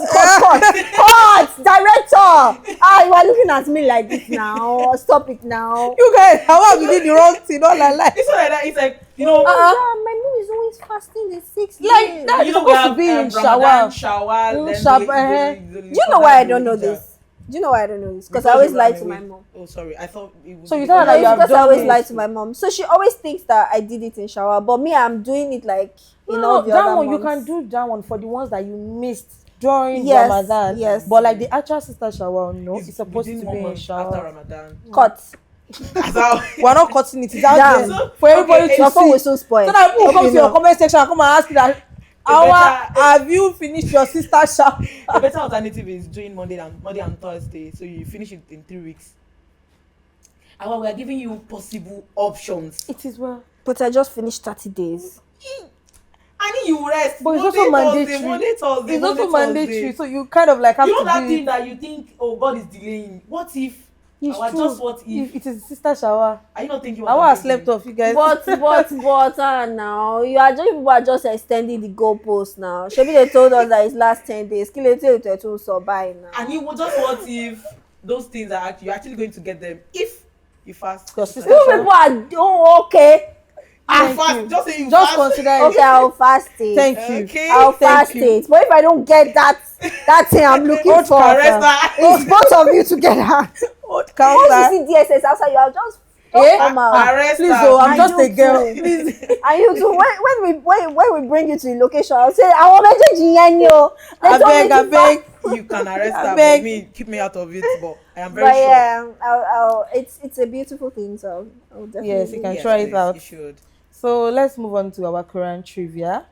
Director. You are looking at me like this now. Stop it now. You guys, how have you did the wrong thing? All I like. It's not like that. It's like, you know, My mom is always fasting the 6 Like days. that. you It's know we supposed to have be in Ramadan, Shawwal. Shawwal, then Shab- Do you know why I don't know this? Do you know why I don't know this? Because I always lie to my mom. Oh, sorry. I thought it would So you be- tell her that you have Because I done always it. lie to my mom. So she always thinks that I did it in shower. But me, I'm doing it like in all No, the that other one you months. can do that one for the ones that you missed during Yes, Ramadan. yes. But like the actual sister shower, no, it's It's supposed to within be 1 in month after shower. Ramadan. Cut. That's how. We're not cutting it. It's out Damn. there for everybody Okay, to Your phone will see. soon spoil. So that people Okay, come to your no. comment section and come and ask you that, have you finished your sister shower? The better alternative is doing Monday and Thursday, so you finish it in 3 weeks. And we are giving you possible options. It is well. But I just finished 30 days. I need you rest. But it's Monday, also Thursday, mandatory. Monday, Thursday, It's also Monday, mandatory, Thursday. so you kind of like have You know to that do thing it. that you think, oh, God is delaying. What if? It's Our true. just what if? It is sister shower. Are you not thinking I what want I'm to slept thinking? off, you guys. But now people are just extending the goalpost now. Shebi they told us that it's last 10 days. Kilete to so buy now. And you just what if those things you're actually going to get them if you fast? Your sister You people are okay. Thank fast. you. Just say you Just fast. consider it. Okay, I'll fast it. Thank you. Okay. I'll Thank fast you. it. But if I don't get that thing I'm looking Old for, Arrest her. it's both of you together. Old Once counter. you see DSS outside, I'll just Eh? come out. Arrest Please, her. oh, I'm And just you a girl. too. Please. And you too, when we bring you to the location, I'll say, I want to I beg. You can arrest I her, beg. but me, keep me out of it. But I am But very sure. yeah, it's a beautiful thing, so I'll definitely. Yes, you can Yes, try it please, out. You should. So let's move on to our Quran trivia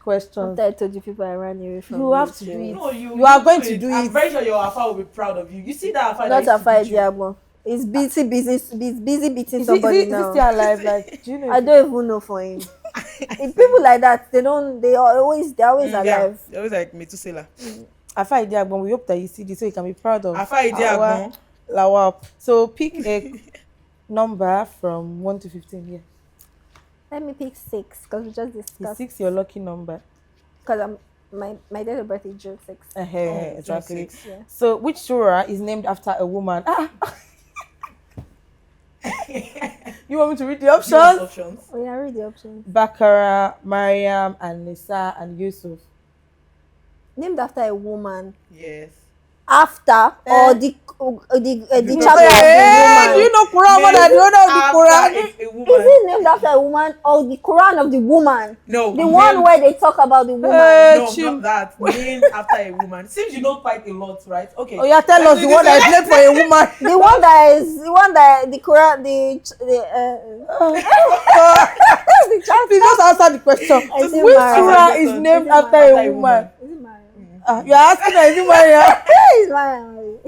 questions. After I told you people I ran away from. You have to do it. No, You are going to do I'm it. very sure your Afa will be proud of you. You see that Afa? Not that a used to fight, beat you? Diagmo. It's busy beating Is somebody he now. still alive? Like, do you know? I don't even know for him. If people like that, they're always Yeah, alive. they always like Metusela. Afa Idiagbon, we hope that you see this so you can be proud of Afa Idiagbon. Lawal. So pick a number from 1 to 15 here. Let me pick 6 because we just Is discussed. 6 your lucky number? Because my date of birth is June 6. Exactly. 6. Yeah. So which surah is named after a woman? You want me to read the options? Options. Oh yeah, read the options. Baqarah, Maryam, and Nisa, and Yusuf. Named after a woman. Yes. After or the chapter of Hey, the do you woman. know Quran more than the owner of the Quran? A Is woman. it named after a woman or the Quran of the woman? No. The one where they talk about the woman. Hey. No, Chim. not that. Named after a woman. Seems you know quite a lot, right? Okay. Oh yeah, tell us the one that is named for a woman. The one that the Quran the chapter. Please just answer the question. Is it Which Maryam? surah is named after a woman? Is it Maryam? You're asking her, is it Maryam? It's Maryam.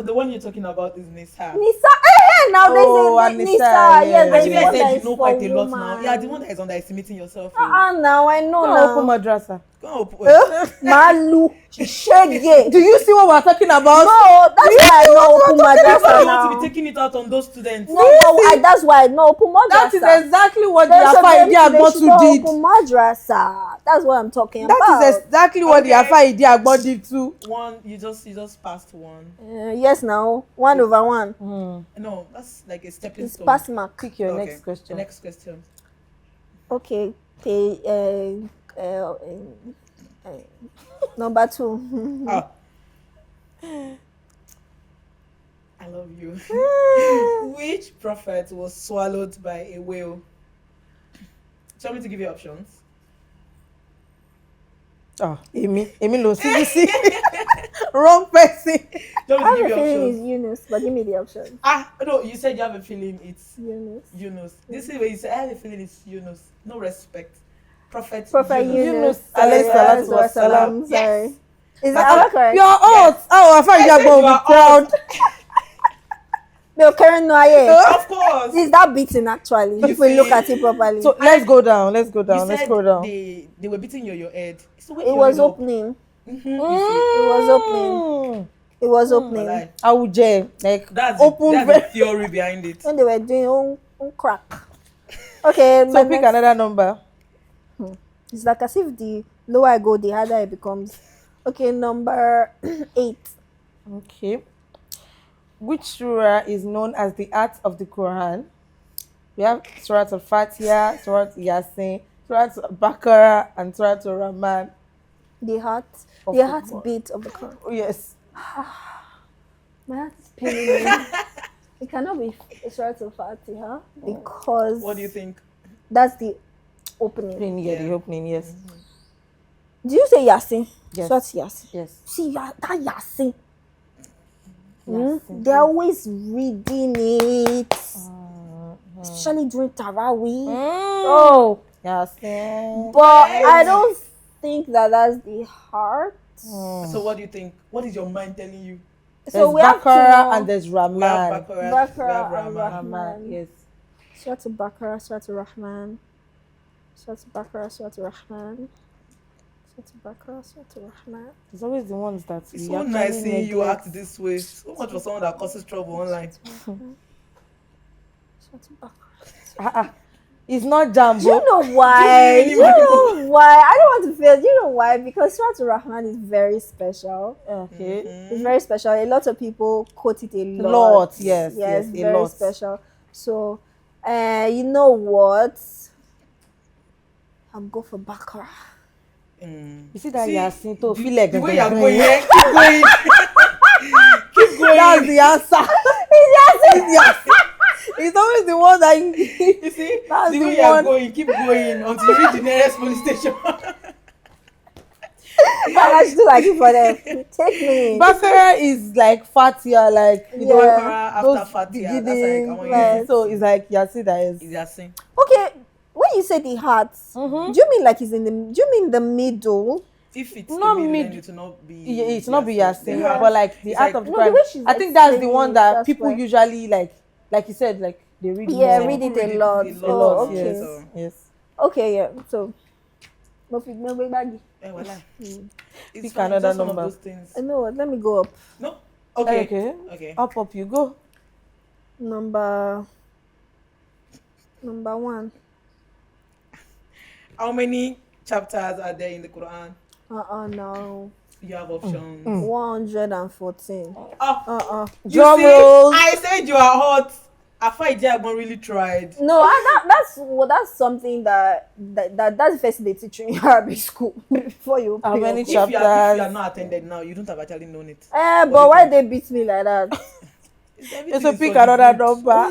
The one you're talking about is Nisa. Nisa. Now Oh, there's and a Nisa, Nisa. yeah. Yes, there's Actually, one I that said is you know for quite a lot now. woman. Yeah, the one that is underestimating yourself. Now I know No, open now. madrasa. Go Malu, shege. Do you see what we're talking about? No, that's why I know open That's why madrasa I want to be now. taking it out on those students. No, but that's why I know open madrasa. That is exactly what the There's a Afa baby, they Idiagbon should too go did. open madrasa. That's what I'm talking about. That is exactly what the Okay. Afa Idiagbon did too. One, you just passed one. Yes, now 1/1. No, that's like a stepping It's stone. pass mark. Pick your Okay. next question. The next question. Okay. Number 2. Ah. I love you. Which prophet was swallowed by a whale? Do you want me to give you options? Emi lo CBC. Wrong person. Do you I want me have to a give you feeling it's options? Yunus, but give me the options. No, you said you have a feeling it's Yunus. Yunus. This is where you say, I have a feeling it's Yunus. No respect. Prophet Yunus. Yunus, alayhi salatu wa salam. Sorry. Is that correct? You are old. Oh, Afa Idiagbon will You be are proud. No, Karen Noye. Of course. Is that beating actually? You If we look see? at it properly. So let's go down. Let's You Let's said go down. they were beating your head. So it was opening. Mm-hmm. It was opening. It was opening. Walai. I would jail. Like That's open. the theory behind it. When they were doing on crack. Okay, So pick another number. It's like as if the lower I go, the harder it becomes. Okay, number 8. Okay. Which surah is known as the art of the Quran? We have Surah Al-Fatiha, Surah Yasin, Surah Baqarah, and Surah Rahman. The heart, Of the the heartbeat of the Quran. Oh, yes. My heart is paining me. It cannot be Surah Al-Fatiha because What do you think? that's the opening. Opening, yeah, the opening, yes. Do you say Yasin? Yes. Surah Yasin. Yes. See, that Yasin. Yasin. They're always reading it, especially during Tarawih. Oh, Yasin. But I don't think that's the heart. So what do you think? What is your mind telling you? There's we have to Baqarah know and there's We have Rahman. Baqarah, Baqarah we have and Rahman. Rahman. Yes. Surah Al-Baqarah, Surah Al-Rahman. Surah Al-Baqarah, Surah Al-Rahman. Surah Al-Baqarah, Surah Al-Rahman. It's always the ones that It's we so actually nice seeing you neglect. act this way. So much for someone that causes trouble online. Surah Al-Baqarah. It's not Do you Jambo. know why? Do Do you you really know why? I don't want to feel. Do you know why? Because Surah Al-Rahman is very special. Okay. It's very special. A lot of people quote it a lot. Yes, Yes, a very lot. special. So, you know what? I'm go for Baccarat. You see that Yasin to the, feel like the way you're going, yeah, keep going. Keep going. That's the answer. It's always the one that you see, that's the the way you're one. going, keep going until you reach the nearest police station. I should do like it for them. Take me. Baccarat is like Fatia, like you know, Baccarat after those Fatia, that's beginning, like, I want Right. you so it's like Yasin that is. to Yasin. Okay, when you say the heart, do you mean like it's in the? Do you mean the middle? If it's Not the middle, mid- then it will not be. It's not be Yasin, The heart- but like the it's art like- of the No, the crime. way she's I think that's the explaining one it, that that's people why. usually like you said, like they read Yeah, more. read it Read a it lot. a A lot, lot, okay. yes, So- yes. Okay, yeah. So, no fit no way baggy. Voila. It's Pick fine, another just one of number. those things. I know what. Let me go up. No. Okay. Okay. Up you go. Number 1. How many chapters are there in the Quran? No. You have options. 114. Oh, you Drum see, rolls. I said you are hot. Afai Jagbon really tried. No, that's something that's the first thing they teach you in Arabic school before you How open your many If course. you chapters? are not attended now, you don't have actually known it. But why they beat me like that? Everything So is pick for the another good. number.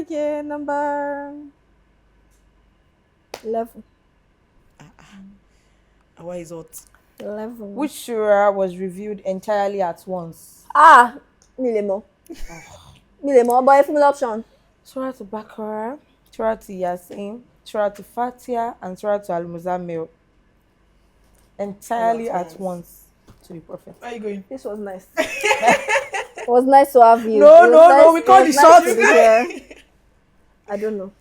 Okay, number 11. Why is hot? 11. Which surah was reviewed entirely at once? Milemo. Milemo, but if option. Surah to Baqarah, Surah to Yasin, Surah to Fatiha, and Surah to Al-Muzammil. Entirely All at at once to the Prophet. Where are you going? This was nice. It was nice to have you. No, It was no, nice- no, we it call was the nice shots. to be here. I don't know.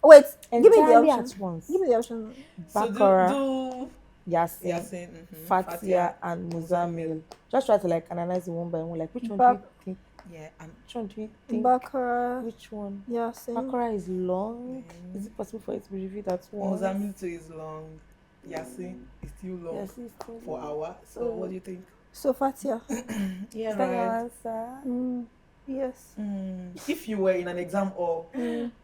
Wait, give me the Entirely option. at once. Give me the option. So Baqarah, do Yasin, Yasin, Fatiha, and Muzammil. Just try to like analyze it one by one. Like which one do you think? Yeah, and Which one do you think? Baccarat. Which one? Yasin. Baqarah is long. Is it possible for it to be reviewed at once? Mozambique too is long. Yasin is still long Yes, it's still for HAUWA. So what do you think? So Fatia. Yeah, Is that your right. answer? Yes. If you were in an exam hall,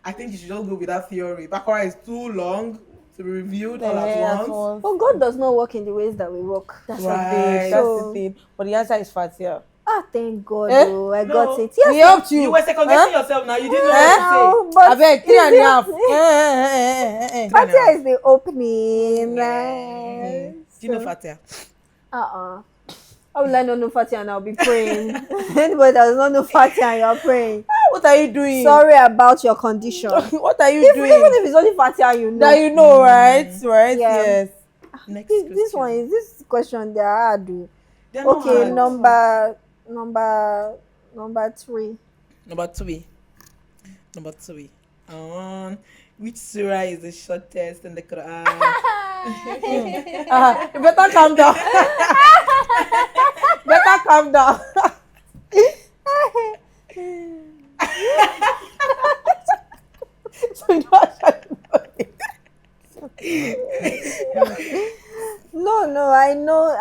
I think you should just go with that theory. Baqarah is too long to be reviewed all at once. But God does not work in the ways that we work. That's Right. the thing. That's So- the thing. But the answer is Fatiha. Thank God. Eh? Oh, I No. got it. Yes. We helped you. You were second guessing yourself now. You didn't know No, what but I beg, 3.5. to say. Fatia is the opening. Yeah. Do you know Fatia? How will I not know Fatia and I'll be praying? Anybody that does not know Fatia and you're praying. What are you doing? Sorry about your condition. What are you Even doing? if it's only Fatia, you know. That you know, right? Right? Yeah. Yes. Next This one is this question they are hard. Oh. They're not Okay, hard. number 3. Number 2. Which surah is the shortest in the Quran? You better calm down. Better calm down. So you don't actually know it. No, I know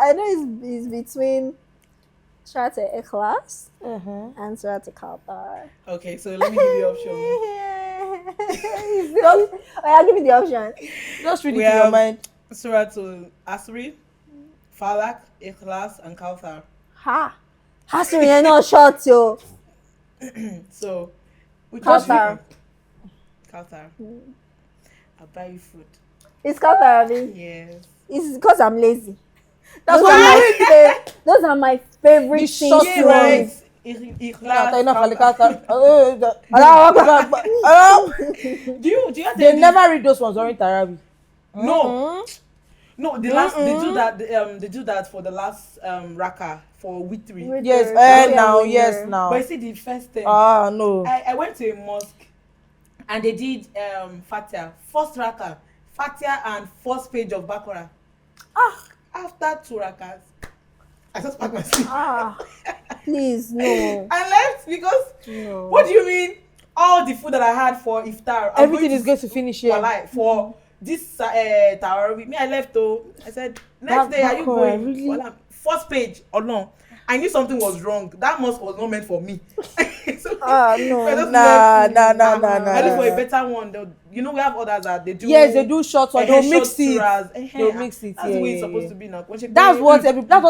it's between Surat Ikhlas and Surat Al-Kawthar. Okay, so let me give you options. I'll give you the option. Just read it We in your have- mind. Surah to Asri, Falak, Ikhlas, and Kawthar. Hasri, you're not short, yo. So, which Kawthar. one? Kawthar. I'll buy you food. It's Kawthar, Abi. Yes. It's because I'm lazy. That's Those are my favorite The things short to Yeah, one. read. right. Ikhlas. Enough, Kawthar. Do you have They never read those ones during Taraweeh. No. No, the last they do that for the last raka for witri. Yes, now. But you see the first thing. No. I went to a mosque and they did Fatiha, first raka, Fatiha and first page of Baqarah. After 2 rakas, I just packed my seat. Please, no. I left because No. what do you mean? All the food that I had for iftar, Everything is going to finish here. for this Taaooma. Me, I left though. I said next day, are you Baqarah, going? really? First page or no? I knew something was wrong. That mosque was not meant for me. So, No. I just Nah. I look for a better one. We have others that they do. Yes, they do short one. They'll mix it. They'll mix it. That's the way it's supposed to be now. That's what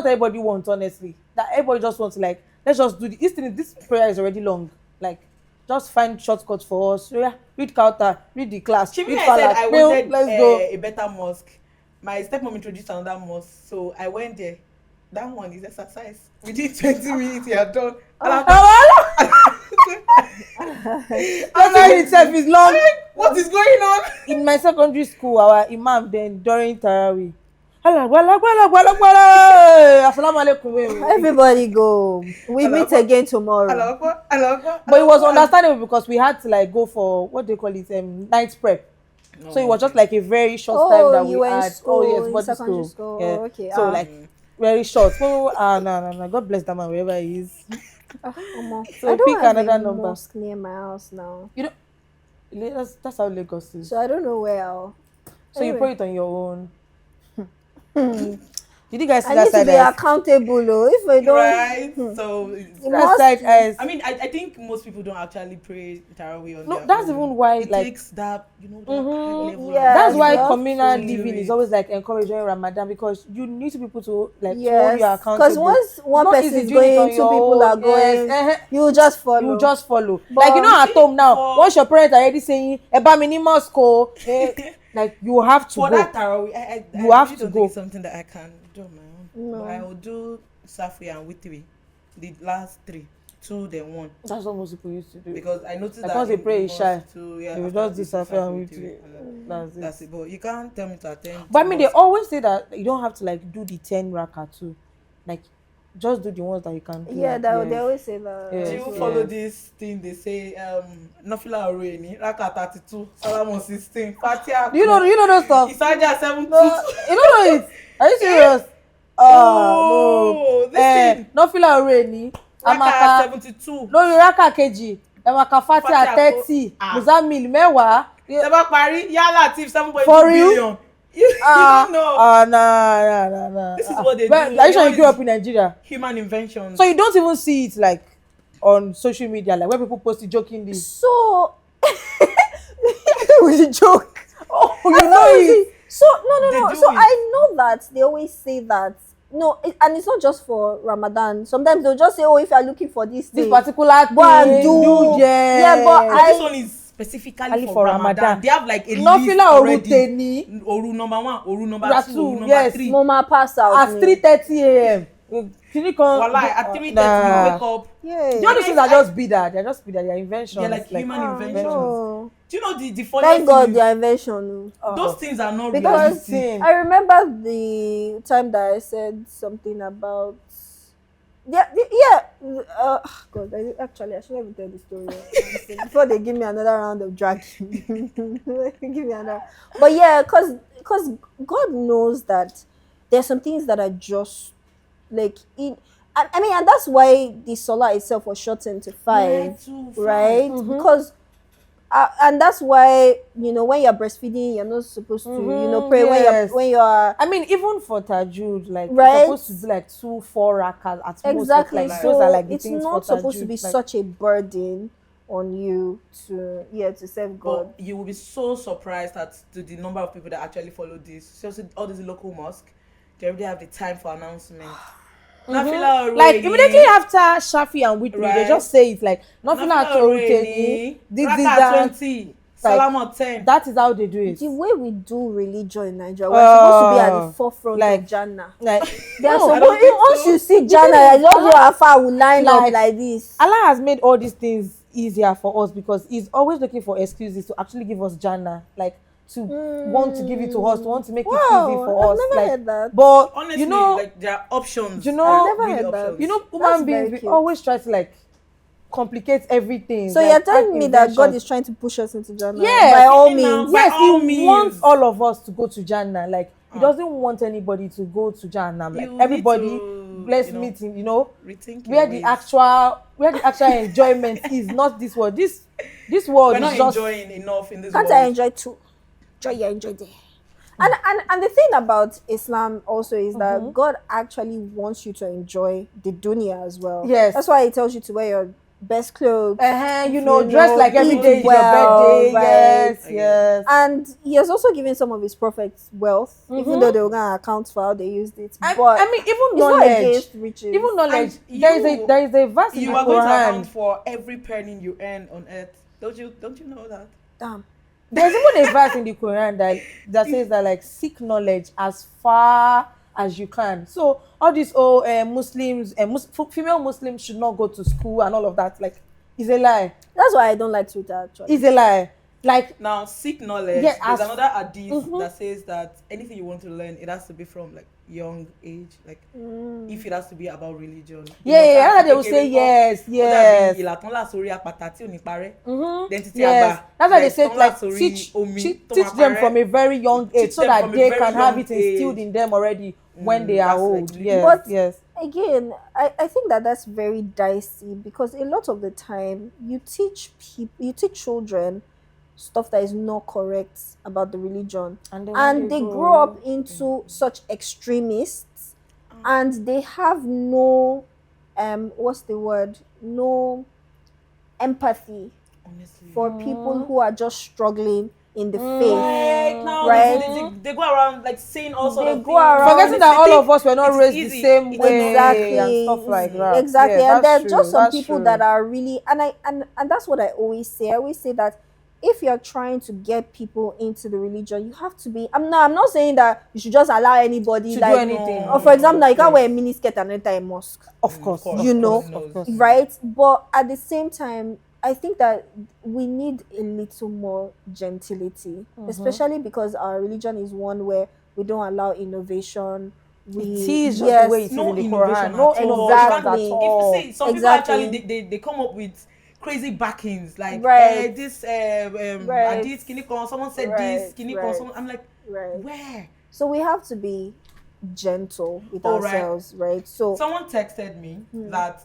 everybody wants, honestly. That everybody just wants to, like, let's just do this prayer is already long. Like, just find shortcuts for us. So, yeah, read counter, read the class. Chibi, read I said I wanted let's go. A better mosque. My stepmom introduced another mosque, so I went there. That one is exercise. Within 20 minutes, you are done. Itself is long. What is going on? In my secondary school, our imam then during Tarawih. Assalamu alaikum. Everybody go. We meet again tomorrow. But it was understandable because we had to, like, go for what they call it, night prep. So it was just like a very short time that we had. Secondary school. Yeah. Oh, okay. So like very short. No. God bless that man wherever he is. So I don't pick have another a number. mosque near my house now. You know, that's how Lagos is. So I don't know where I'll. So you pray it on your own. Did you guys see I that need to side be eyes? accountable, though. If I don't, Right? So That side eyes. I mean, I think most people don't actually pray Tarawih on No, their that's own. even why, It like, takes that, that high level. Yeah, that's why that's communal true. living is always like encouraged during Ramadan, because you need people to, like, hold you yes, accountable. because once one It's not person easy is doing it on going, two your people are own. going, Yes. you just follow. You just follow. But Like, you know, at home now, for- once your parents are already saying, "Eba minimal score," like, you have to For go. that Tarawih, I You have really to don't go. think it's something that I can do on my own. No. But I will do Safi and Witri, the last 3, 2 then 1. That's what most people used to do. Because I noticed Like, that once they in pray the Isha, mosque too, yeah, they will after just do the Safi and Witri, Witri. That's it. But you can't tell me to attend. But I mean, they mosque. always say that you don't have to, like, do the 10 raka too. Like, just do the ones that you can do. Yeah, they always say that. Yes. Do you Yes. follow this thing they say, Nafila Oreni, Raka 32, Solomon 16, Fatia. Do you know those stuff? Isaja 17. No, you don't know it. Are you serious? Oh, No. this thing. Nọ́fìlà ọ̀rẹ́ ni. Raka 72. Lórí rákà kejì, ẹ máa ka Fatia Fatia 30, ah. Muzamil 10. Tẹ́bá parí, Yálà Latif 7.2 For real? billion. You don't know. Nah. This is what they But do. are you sure All you grew these up in Nigeria? Human inventions. So you don't even see it, like, on social media, like, where people post it jokingly. So, It was a joke. Oh, you I know thought it. So They no. do So it. I know that they always say that. No, and it's not just for Ramadan. Sometimes they'll just say, "Oh, if you're looking for this This thing, particular thing. go and do." Yeah. Yeah, but But this one is specifically Ali for for Ramadan. Ramadan. They have like a Nọ́fìlà list òru already. tèní. Oru number 1, Oru number Number 2, two, Oru number yes. 3. Mama pass out. At me. 3:30 a.m. Kini kan. Wallahi, at 3:30 Nah. you wake up. Yeah. Do you know these things are just bidder? They're just bidder. They're inventions. They're like human inventions. No. Do you know the funniest Thank God thing their invention. Oh. those things are not Because reality. Thing. I remember the time that I said something about. God, I shouldn't even tell the story before they give me another round of dragging. Give me another. But yeah, because God knows that there's some things that are just like in. And I mean, and that's why the solar itself was shortened to 5, Yeah, to 5. right? Mm-hmm. Because. And that's why, you know, when you're breastfeeding, you're not supposed to, pray yes. when you're. I mean, even for Tajud, like, Right? you're supposed to do like 2-4 rakas at Exactly. most. Like, So those are like the it's things not for supposed to Tajud, be like, such a burden on you to serve God. But you will be so surprised to the number of people that actually follow this. So all these local mosques, they already have the time for announcement. Nafila already. Like, immediately after Shafi and Witri, Right. they just say it like, nothing Nafila at already. this, Raka that. 20. Like, Salama 10. That is how they do it. The way we do religion in Nigeria, we're supposed to be at the forefront like- of Jannah. Like, They are no, I don't supposed, think once so. you see Jannah, you don't know how far we line up Like- like this. Allah has made all these things easier for us because He's always looking for excuses to actually give us Jannah, like to want to give it to us, to want to make it easy for I've us. never Like, heard that. but Honestly, you know, like there are options. you know- There are I've never really heard that. options. you know, That's human beings, very we cute. always try to like complicate everything. So like, you're telling add me that God inventions. is trying to push us into Jannah? Yes. By all Speaking now, means. by Yes, all He means. wants all of us to go to Jannah. Like, He doesn't want anybody to go to Jannah. Like, You need everybody, to, let's meet Him. You know, rethink where your the ways. actual enjoyment is not this world. This world We're is not just enjoying enough in this Can't world. I enjoy too? Enjoy, yeah, enjoy there. And the thing about Islam also is that God actually wants you to enjoy the dunya as well. Yes. That's why He tells you to wear your best clothes. Dress like every eat day is well, your birthday. right? Yes. And He has also given some of His prophets wealth, even though they were gonna account for how they used it. But I mean, even it's not knowledge. against riches. Even knowledge. And There is a verse in you the are going to Quran. account for every penny you earn on earth. Don't you know that? Damn. There's even a verse in the Quran that says that like seek knowledge as far as you can. So all these Muslims and female Muslims should not go to school and all of that, like, is a lie. That's why I don't like Twitter actually. It's a lie. Like, Now, seek knowledge. Yeah, There's as- another hadith that says that anything you want to learn, it has to be from like young age. Like, if it has to be about religion. yeah, they will say yes. Yes. Yes, that's why they say like teach them from a very young age so that they can have it instilled in them already when they are old. Like, Yes, But yes. again, I think that's very dicey because a lot of the time you teach children stuff that is not correct about the religion, And then and when they they grow grow- up into such extremists, and they have no what's the word, no empathy Honestly. for people who are just struggling in the faith. Right now, Right. they go around like saying all sorts They of go things. around- Forgetting that all of us were not it's raised the easy. same It's way Exactly. and stuff like that. Exactly. Yeah, And there's that's just true, some that's people true. that are really, and that's what I always say. I always say that if you're trying to get people into the religion, you have to be. I'm not saying that you should just allow anybody To like do anything. Or for example, now you can't wear a miniskirt and enter a mosque, Of course, You know, of course. right? But at the same time, I think that we need a little more gentility, especially because our religion is one where we don't allow innovation. It is just the way it is No in the innovation Quran. at No all. innovations Exactly. at all. If you see, some Exactly. people actually they come up with crazy backings like Right. this Right. hadith kinikon, someone said Right, this kinikon, right. someone, I'm like, Right. where? So we have to be gentle with All right. ourselves, right? So Someone texted me that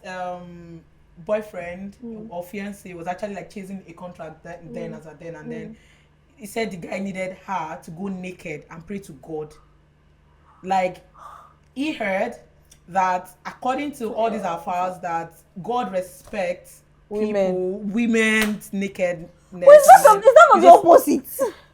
boyfriend or fiance was actually like chasing a contract then and then he said the guy needed her to go naked and pray to God. Like, he heard that according to all these affairs that God respects women's nakedness. well, it's not the opposite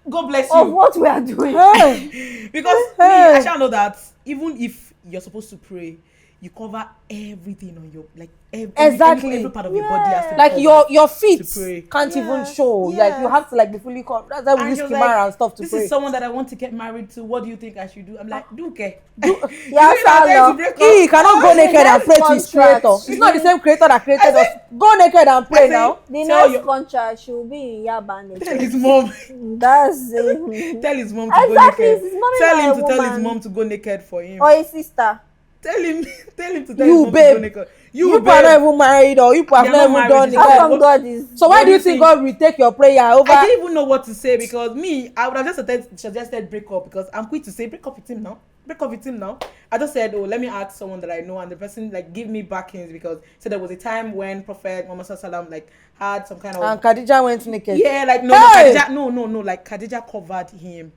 God bless of you. what we are doing. Because me, I shall know that even if you're supposed to pray, you cover everything on your Exactly. every part of your body has to be Like covered your feet to pray. can't even Yes, show. Like you yes. have to like be fully covered. That's why we And use she was kimara like, and stuff to this pray. is someone that I want to get married to. What do you think I should do? I'm like, do okay. Yeah, Salah. He cannot go naked and Next pray to his contract. creator. It's not the same creator that created us. Go naked and pray now. The Tell next your- contract she will be in Yaba Tell his naked. mom. That's it. Tell his mom to Exactly, go naked. his mom is Tell not him a to tell his woman. mom to go naked for him. Or a sister. Tell him to tell You, his mom babe. to go naked. You people are not even married or you people have You're not not even married, done it's it. How like, come what- God is? So why what do you think God will take your prayer over? I didn't even know what to say because me, I would have just suggested break up because I'm quick to say break up with him now. Break up with him now. I just said, oh, let me ask someone that I know, and the person like give me backings because so there was a time when Prophet Muhammad Sallam like had some kind of And Khadija went naked. yeah, like Hey! no, like Khadija covered him.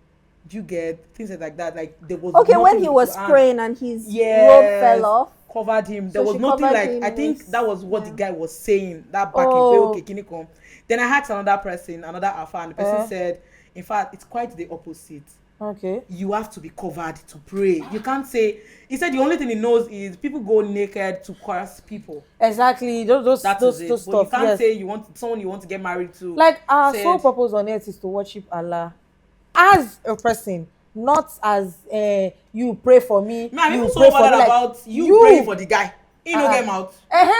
Do you get things like that? Like there was Okay, when nothing he in was Quran. praying and his Yes. robe fell off. Covered him. So There was she nothing covered like him I think with- that was what yeah. the guy was saying. That back Oh. in okay, Kinikom. Then I had another person, another alpha, and the person said, in fact, it's quite the opposite. Okay. You have to be covered to pray. You can't say. He said the only thing he knows is people go naked to curse people. Exactly. Those That those is it. those But you stuff. can't Yes. say you want someone you want to get married to. Like our said- sole purpose on earth is to worship Allah as a person, not as you pray for me. Man, you even so pray for me. bothered Like, about you praying for the guy. He no get out.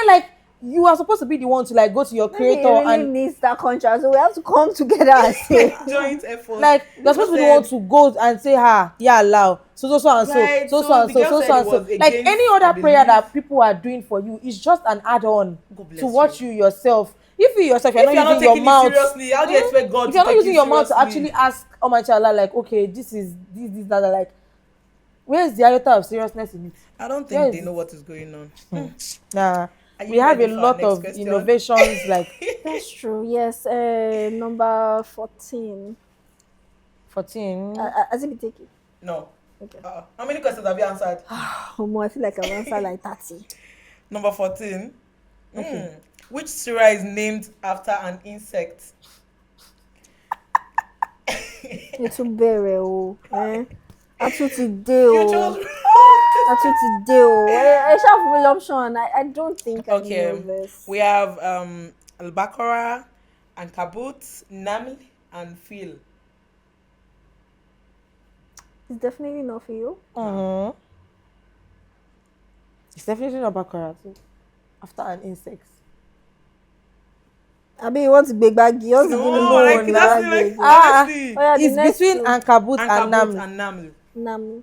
like you are supposed to be the one to like go to your Maybe creator he really and needs that contract, so we have to come together and say. Joint effort. like you're supposed to be the one to go and say yeah allow so and Right, so so and the so girl so said and it so was like against any other her prayer belief. that people are doing for you is just an add-on God bless to what you. you yourself. If you yourself If you're not using your taking it mouth seriously, how do you expect God if to you're not take using you your mouth to seriously? actually ask Almighty Allah like okay this that like where's the iota of seriousness in it? I don't think Yes. they know what is going on. Nah, Are you we have a ready for our lot next of question? innovations like That's true. Yes. Number 14. 14. As if you take it. No. Okay. How many questions have you answered? I feel like I've answered like 30. Number 14. Okay. Which surah is named after an insect? It's too bere o. Atu ti de You o. chose Atu ti de o. I shall have full option. I don't think I Okay. know this. We have Al-Baqarah, Ankabut, Naml, and Fil. It's definitely not for you. It's definitely not Baccarat. After an insect. I mean, you want to big bag? You want to give me No, more like on that's that like bag? honestly. Oh, yeah, the It's next between two. Ankabut and Ankabut Naml. and Naml. Nam.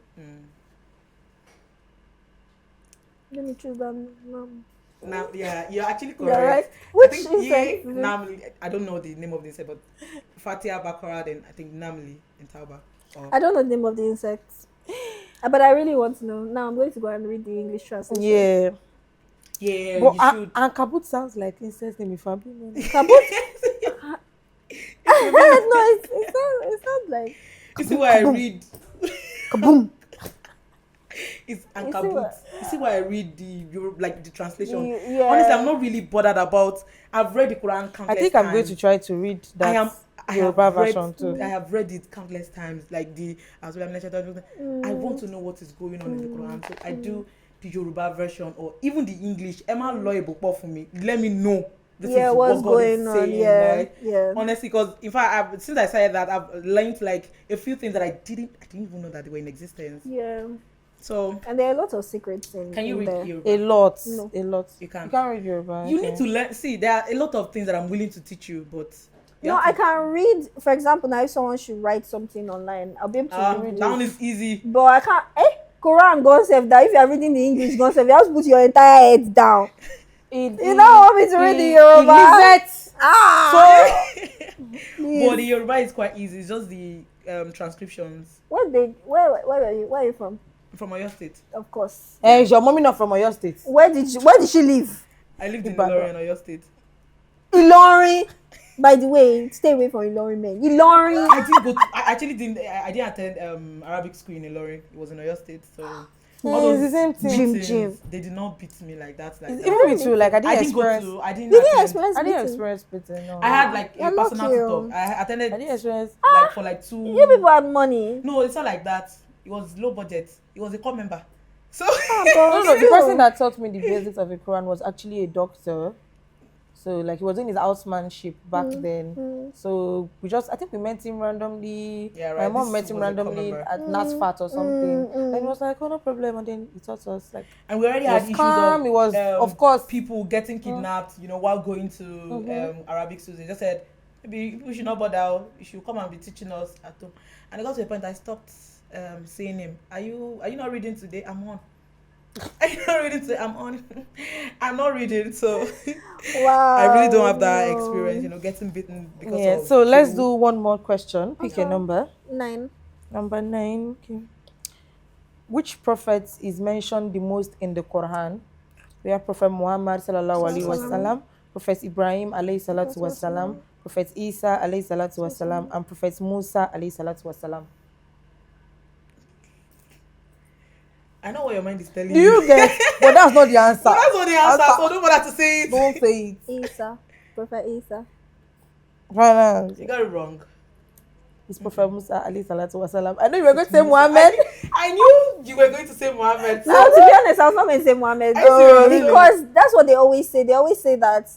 Let me choose that Nam. Now, yeah, you're actually correct. You're right. I Which think insect? Naml. I don't know the name of the insect, but Fatia, Baqarah, then I think Namli in Taaooma. I don't know the name of the insects. But I really want to know. Now I'm going to go and read the English translation. Yeah. Yeah, But you should. Ankabut sounds like insect name if I'm being honest. Kabut? No, it sounds like You see why I read? Kaboom. It's see Ankabut. what- You see why I read the translation? Yeah. Honestly, I'm not really bothered about. I've read the Quran countless I think I'm going times. to try to read that I Yoruba have read, version too. I have read it countless times. Like as well, I want to know what is going on in the Quran, so I do the Yoruba version or even the English. Emma Loy book for me. Let me know. This is what's what God going is on? saying, Yeah, right? yeah. Honestly, because in fact, since I said that, I've learned like a few things that I didn't even know that they were in existence. Yeah. So, And there are a lot of secrets in can you read there. Yoruba? A lot. No. A lot. You can't. You can't read Yoruba. You okay. need to learn. See, there are a lot of things that I'm willing to teach you, but you No, have I to- can read. For example, now if someone should write something online, I'll be able to read that one it. is easy. But I can't. Quran God save that. If you are reading the English, God save. You have to put your entire head down. You don't want me to read the Yoruba. But the Yoruba is quite easy. It's just the transcriptions Where are you from? from Oyo State. Of course. Is your mommy not from Oyo State? Where did she live? I lived in Ibadan. Ilorin, Oyo State. Ilorin. By the way, stay away from Ilorin men. Ilorin. I didn't go. I actually didn't. I didn't attend Arabic school in Ilorin. It was in Oyo State, so all It's the same thing. Gym. They did not beat me like that. Like It's that. even me too. Like I I didn't didn't go experience. to. I didn't. You didn't attend- experience I didn't beating? experience beating. No. I had like You're a personal lucky, tutor. I attended I didn't experience. like for like 2. You people had money. No, it's not like that. It was low budget. It was a core member. So No, the person that taught me the basics of the Quran was actually a doctor. So like he was doing his housemanship back then. So I think we met him randomly. Yeah, My right. mom This met him was a randomly common at NASFAT or something. And he was like, oh, no problem. And then he taught us like, and we already it had was issues calm. of It was, of course, people getting kidnapped, while going to Arabic schools. They just said, maybe we should not bother. You should come and be teaching us at home. And it got to a point I stopped seeing him. Are you not reading today? I'm on. Are you not reading today? I'm on. I'm not reading. So Wow. I really don't have that experience, getting beaten because yeah. of So let's people. do one more question. Pick a number. 9. Number 9. Okay. Which prophet is mentioned the most in the Quran? We have Prophet Muhammad sallallahu alaihi wasallam, Prophet Ibrahim alayhi salatu wasalam, Prophet Isa alayhi salatu wasalam, and Prophet Musa alayhi salatu wasalam. I know what your mind is telling Do you get? But that's not the answer. So that's not the answer. So don't bother to say it. Don't say it. Isa. Prophet Isa. Finance. You got it wrong. It's Prophet Musa alayhi salatu wasalam. I know you were going to say Muhammad. I knew you were going to say Muhammad. Now, to be honest, I was not going to say Muhammad. Oh, really? Because that's what they always say. They always say that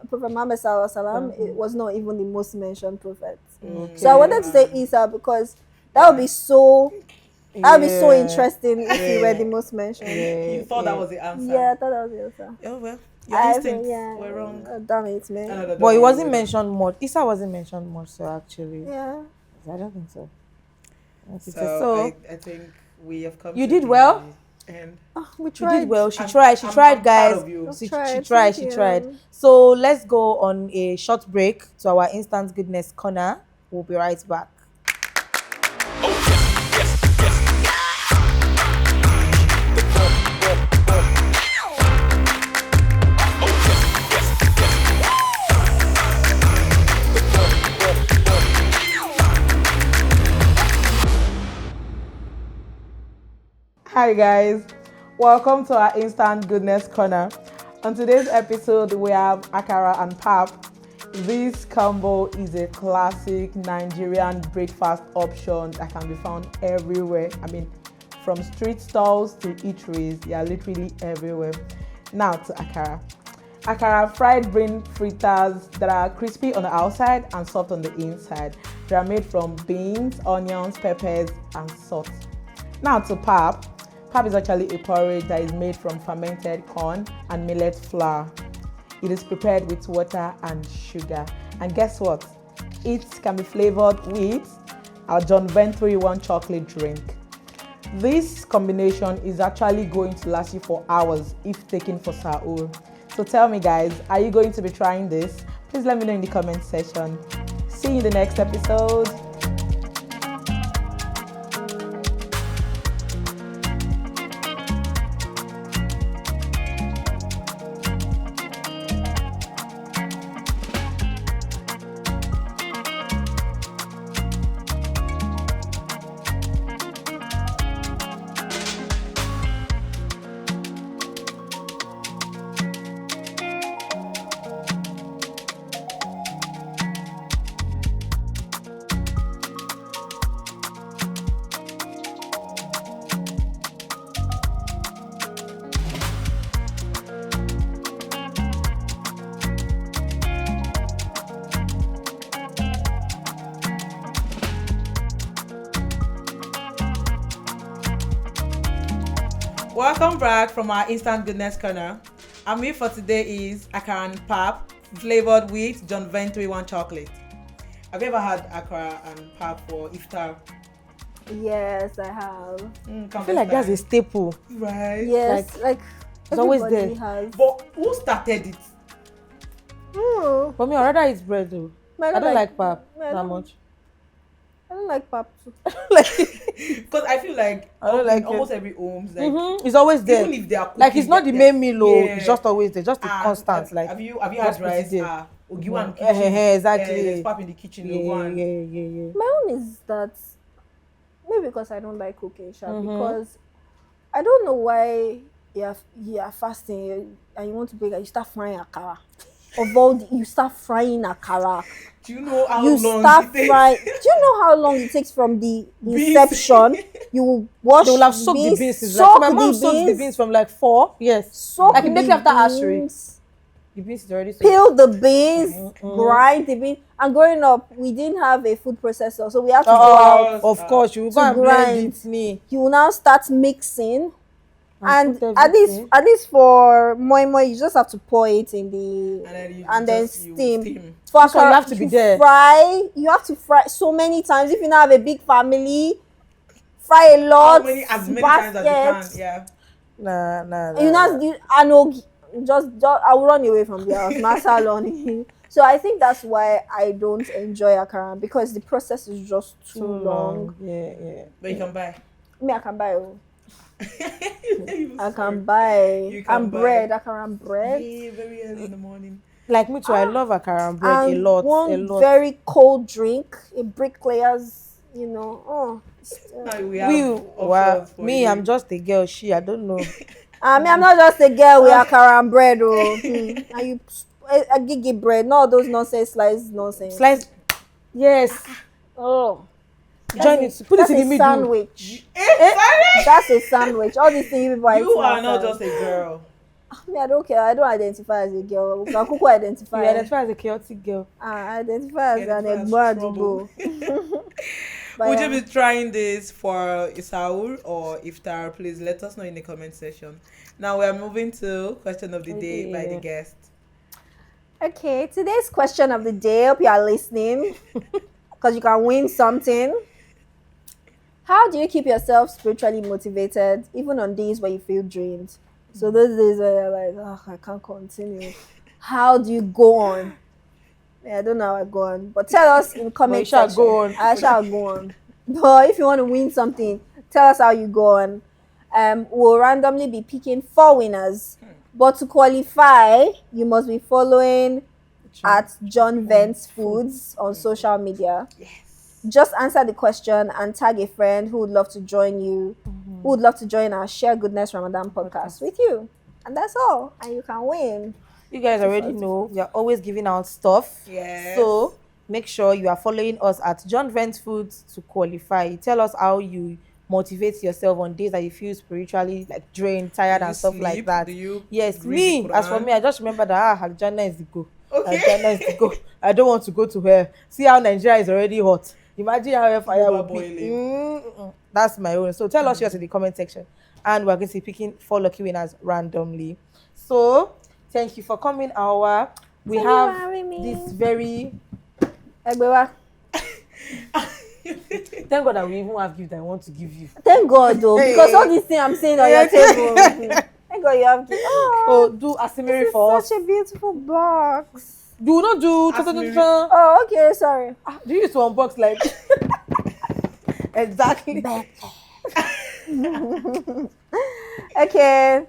Prophet Muhammad sallallahu alaihi wasallam it was not even the most mentioned prophet. So I wanted to say Isa because that would be so. That would be so interesting if you were the most mentioned. You thought that was the answer. Yeah, I thought that was the answer. Oh well, your instincts were wrong. Oh, damn it, man. No, But it wasn't no. mentioned much. Isa wasn't mentioned much, so actually. Yeah. I don't think so. So I think we have come. You to did the well. end. We She tried. did well. She I'm- tried. She I'm tried, proud guys. of you. She Tried, tried. thank She you. tried. So let's go on a short break to our instant goodness corner. We'll be right back. Hi guys, welcome to our Instant Goodness Corner. On today's episode, we have akara and pap. This combo is a classic Nigerian breakfast option that can be found everywhere. I mean, from street stalls to eateries, they are literally everywhere. Now to akara. Akara fried grain fritters that are crispy on the outside and soft on the inside. They are made from beans, onions, peppers, and salt. Now to pap. Pap is actually a porridge that is made from fermented corn and millet flour. It is prepared with water and sugar. And guess what? It can be flavored with our Johnvents 3-in-1 chocolate drink. This combination is actually going to last you for hours if taken for sahur. So tell me guys, are you going to be trying this? Please let me know in the comment section. See you in the next episode. Welcome back from our Instant Goodness Corner. Our meal for today is akara and pap flavored with Johnvents 3-in-1 chocolate. Have you ever had akara and pap for iftar? Yes, I have. I feel like that's a staple. Right. Yes, like it's always everybody there. has. But who started it? For me, I'd rather eat bread though. I don't like pap that much. I don't like pap too. Because I feel like I don't like almost it. every home's like It's always there. even if they are cooking, Like it's not the main meal, it's just always there, just a Ah, constant. Like have you just had put it rice? there. Ogiwan kitchen. Exactly. There's pap in the kitchen. Yeah. My own is that maybe because I don't like cooking, because I don't know why you are fasting and you want to bake, you start frying akara. You start frying akara. Do you know how You long start it takes? frying. Do you know how long it takes from the inception? You wash. They will have soaked the beans. It's like, Soak so my mom the soaks the beans. beans from like 4. Yes. Soak Like the immediately after Ashray. beans, The beans is already soaked. peel the beans, grind the beans. And growing up, we didn't have a food processor, so we had to go out. Of course, you will to go and blend grind. it. Me. You will now start mixing. And put at everything. least for moi moi, you just have to pour it in the and then you steam. For So you have to be there. You have to fry so many times. If you now have a big family, fry a lot. As many times as you can. Yeah. Nah. You know, I know. Just I will run away from the house. Master learning. So I think that's why I don't enjoy akara, because the process is just too long. Yeah. But you can buy. Me, I can buy. I can You buy. can And buy. bread. Akara and bread. Yeah, very early in the morning. Like me too. I love akara and bread And a lot. one very cold drink, a bricklayer's, Now we have options for me, you. I'm just a girl. I don't know. I'm not just a girl with akara and bread, and you a gigi bread, not those nonsense slice nonsense. Slice. Yes. Oh, Join it. Put it in the middle. Sandwich. That's a sandwich. All these things people You are not just a girl. Me, I don't care. I don't identify as a girl. Kakuku You identify. identify as a chaotic girl. I identify as an Identify as Egbo. Would you be trying this for Isaur or Iftar? Please let us know in the comment section. Now we are moving to question of the day by the guest. Okay, today's question of the day. Hope you are listening, because you can win something. How do you keep yourself spiritually motivated even on days where you feel drained? So those days where you're like, oh, I can't continue. How do you go on? Yeah, I don't know how I go on. But tell us in comment shall section. go on. I shall go on. But if you want to win something, tell us how you go on. We'll randomly be picking 4 winners. But to qualify, you must be following at Johnvents Foods on social media. Yes. Just answer the question and tag a friend who would love to join you who would love to join our Share Goodness Ramadan podcast with you. And that's all. And you can win. You guys already know we are always giving out stuff. Yes. So make sure you are following us at Johnvents Foods to qualify. Tell us how you motivate yourself on days that you feel spiritually like drained, tired, Do you and stuff like sleep? that. Do you Yes, read me. the As for Quran? me, I just remember that Aljana is the go. Okay. Aljana is the go. I don't want to go to hell. See how Nigeria is already hot. Imagine how fire will be. Overboiling. That's my own. So tell us yours in the comment section, and we're going to be picking 4 lucky winners randomly. So thank you for coming, Awa. We Thank you have for having me. this very. Egbewa. Thank God that we even have gifts that I want to give you. Thank God, though, because all these things I'm saying on your table. Thank God you have gift. Oh, do Asimiri This for is us. such a beautiful box. Do not do. Asimiri. Oh, okay, sorry. Do you use to unbox like? Exactly. Okay.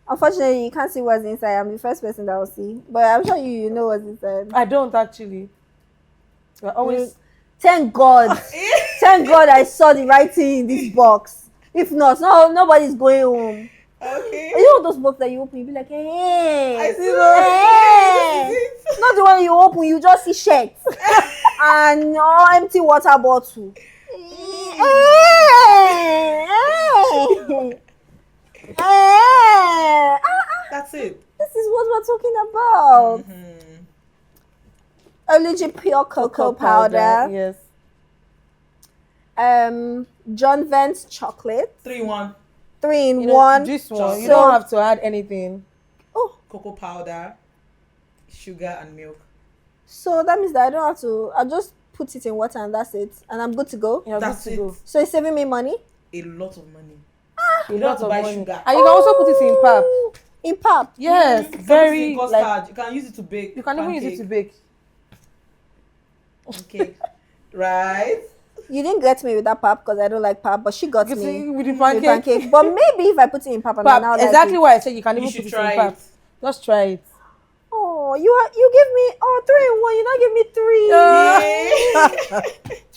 Unfortunately, you can't see what's inside. I'm the first person that will see. But I'm sure you know what's inside. I don't actually. We're always. Thank God. Thank God I saw the writing in this box. If not, nobody's going home. Okay. You know those boxes that you open, you be like, hey. I see Hey. Not the one you open, you just see shirts. And empty water bottle. That's it. This is what we're talking about. Mm-hmm. Origin pure cocoa powder. Yes. Johnvents chocolate. 3-1. 3 in You know, 1. This one, you So- don't have to add anything. Oh, Cocoa powder, sugar, and milk. so that means that I don't have to. I just put it in water and that's it, and I'm good to go. You're That's good it. to go. So it's saving me money. A lot of money. A You don't lot have to of buy money. sugar. And you can also put it in pap. In pap. Yes, You can very use it in like custard. You can use it to bake. you can even use it to bake. Okay. Right? You didn't get me with that pap because I don't like pap, but she got You me see, with the with pancake. pancake. But maybe if I put it in pap, and I now Pap. like Exactly it. why I said you can You even should put it in try pap. it. Just try it. Oh, you give me 3 in 1. You not give me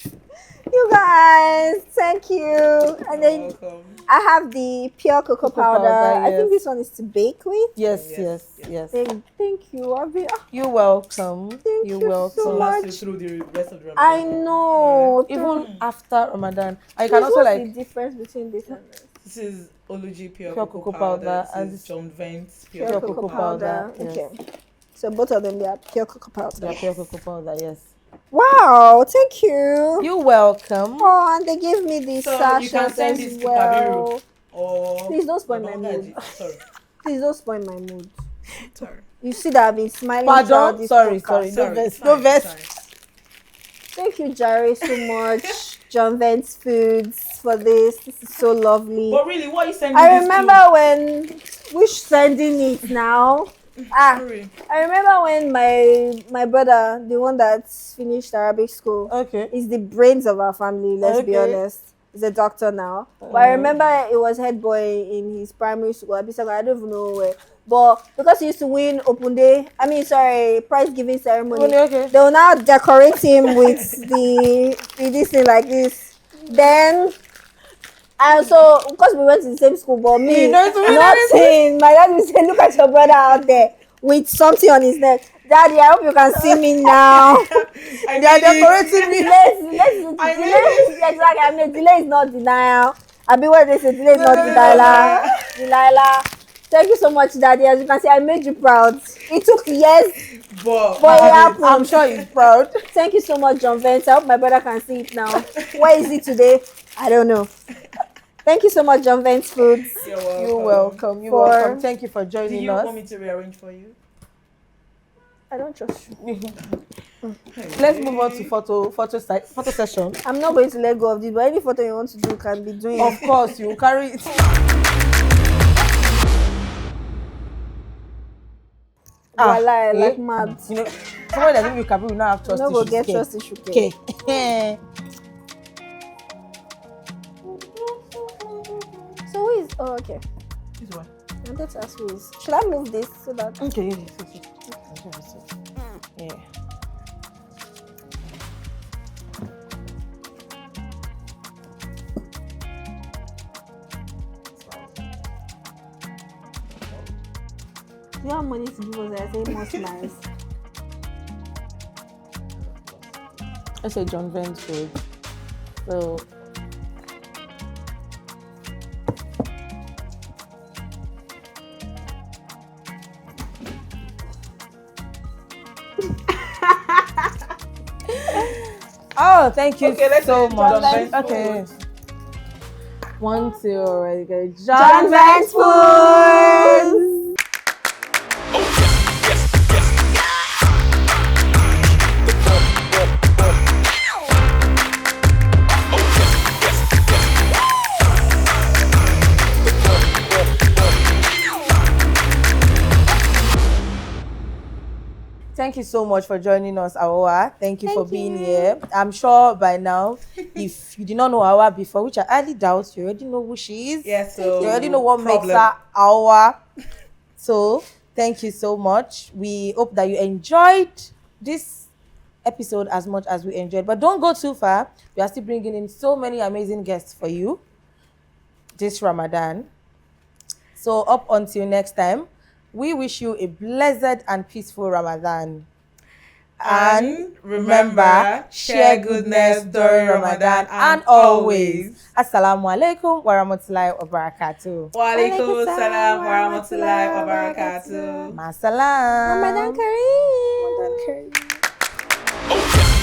3. You guys, thank you. And then Welcome. I have the pure cocoa powder. I think yes. this one is to bake with. Yes, Yes, yes, yes. Thank you. You're welcome. Thank You're you welcome. so So last you much. through the rest of the I Ramadan. know. Even after Ramadan, I Please, can also what's like the difference between this and this? This is Oluji pure, Pure cocoa cocoa powder. powder and This is this- Johnvents Pure Pure cocoa cocoa powder. powder, yes. Okay. So both of them, they are pure cocoa powder. yeah, pure cocoa powder. Yes. Wow, thank you. You're welcome. Oh, and they gave me the So you can sachets send as this to well. Kabiru. Or Please don't spoil my Babagaji. mood. Sorry. Please don't spoil my mood. Sorry. You see that I've been smiling throughout Pardon. this Sorry, podcast. sorry. Sorry. No vest. Fine, No vest. fine. Thank you, Jerry, so much. Johnvents Foods for this. This is so lovely. But really, what are you sending I this remember when which sending it now. to? Ah, Sorry. I remember when my brother, the one that's finished Arabic school, Okay. is the brains of our family. Let's be Okay. honest. He's a doctor now. But I remember it was head boy in his primary school. I don't even know where. But because he used to win open day, prize giving ceremony. Okay. They will now decorate him with with this thing like this. Then, and so because we went to the same school, but me, You know, it's really nothing. My dad will say, "Look at your brother out there with something on his neck." Daddy, I hope you can see me now. I They are made it. decorating me. I made Delay, exactly. I mean, delay is not denial. I mean, what they say, delay is not denial. Delilah. Thank you so much, Daddy. As you can see, I made you proud. It took years, But but it happened. I'm sure he's proud. Thank you so much, Johnvents. I hope my brother can see it now. Where is he today? I don't know. Thank you so much, Johnvents Foods. you're welcome. You're welcome. You're For- welcome. Thank you for Do joining you us. want me to rearrange for you? I don't trust you. Let's move on to photo session. I'm not going to let go of this, but any photo you want to do can be doing. Of course, you will carry it. Voila, like eh? mad. You know, somebody that give you Kabi will not have trust No go issues. get Okay. trust issue. Okay. So who is? Oh, okay. This one. I wanted to ask who is. Should I move this so that? Okay. Yes. Yeah. You have money to give us, I say more smiles. I say Johnvents food. So oh, thank you let's so say much. Johnvents Okay. food. 1, 2, already go. Johnvents food. Thank you so much for joining us, HAUWA. Thank you for Thank being you. here. I'm sure by now, if you did not know HAUWA before, which I highly doubt, you already know who she is. Yes, so You already know what makes problem. her HAUWA. So, thank you so much. We hope that you enjoyed this episode as much as we enjoyed. But don't go too far. We are still bringing in so many amazing guests for you this Ramadan. So, up until next time, we wish you a blessed and peaceful Ramadan. And remember, share goodness during Ramadan and always. Assalamu alaikum wa rahmatullahi wa barakatuh. Wa alaikum salam wa rahmatullahi wa barakatuh. Ma salam. Ramadan Kareem. Ramadan Kareem.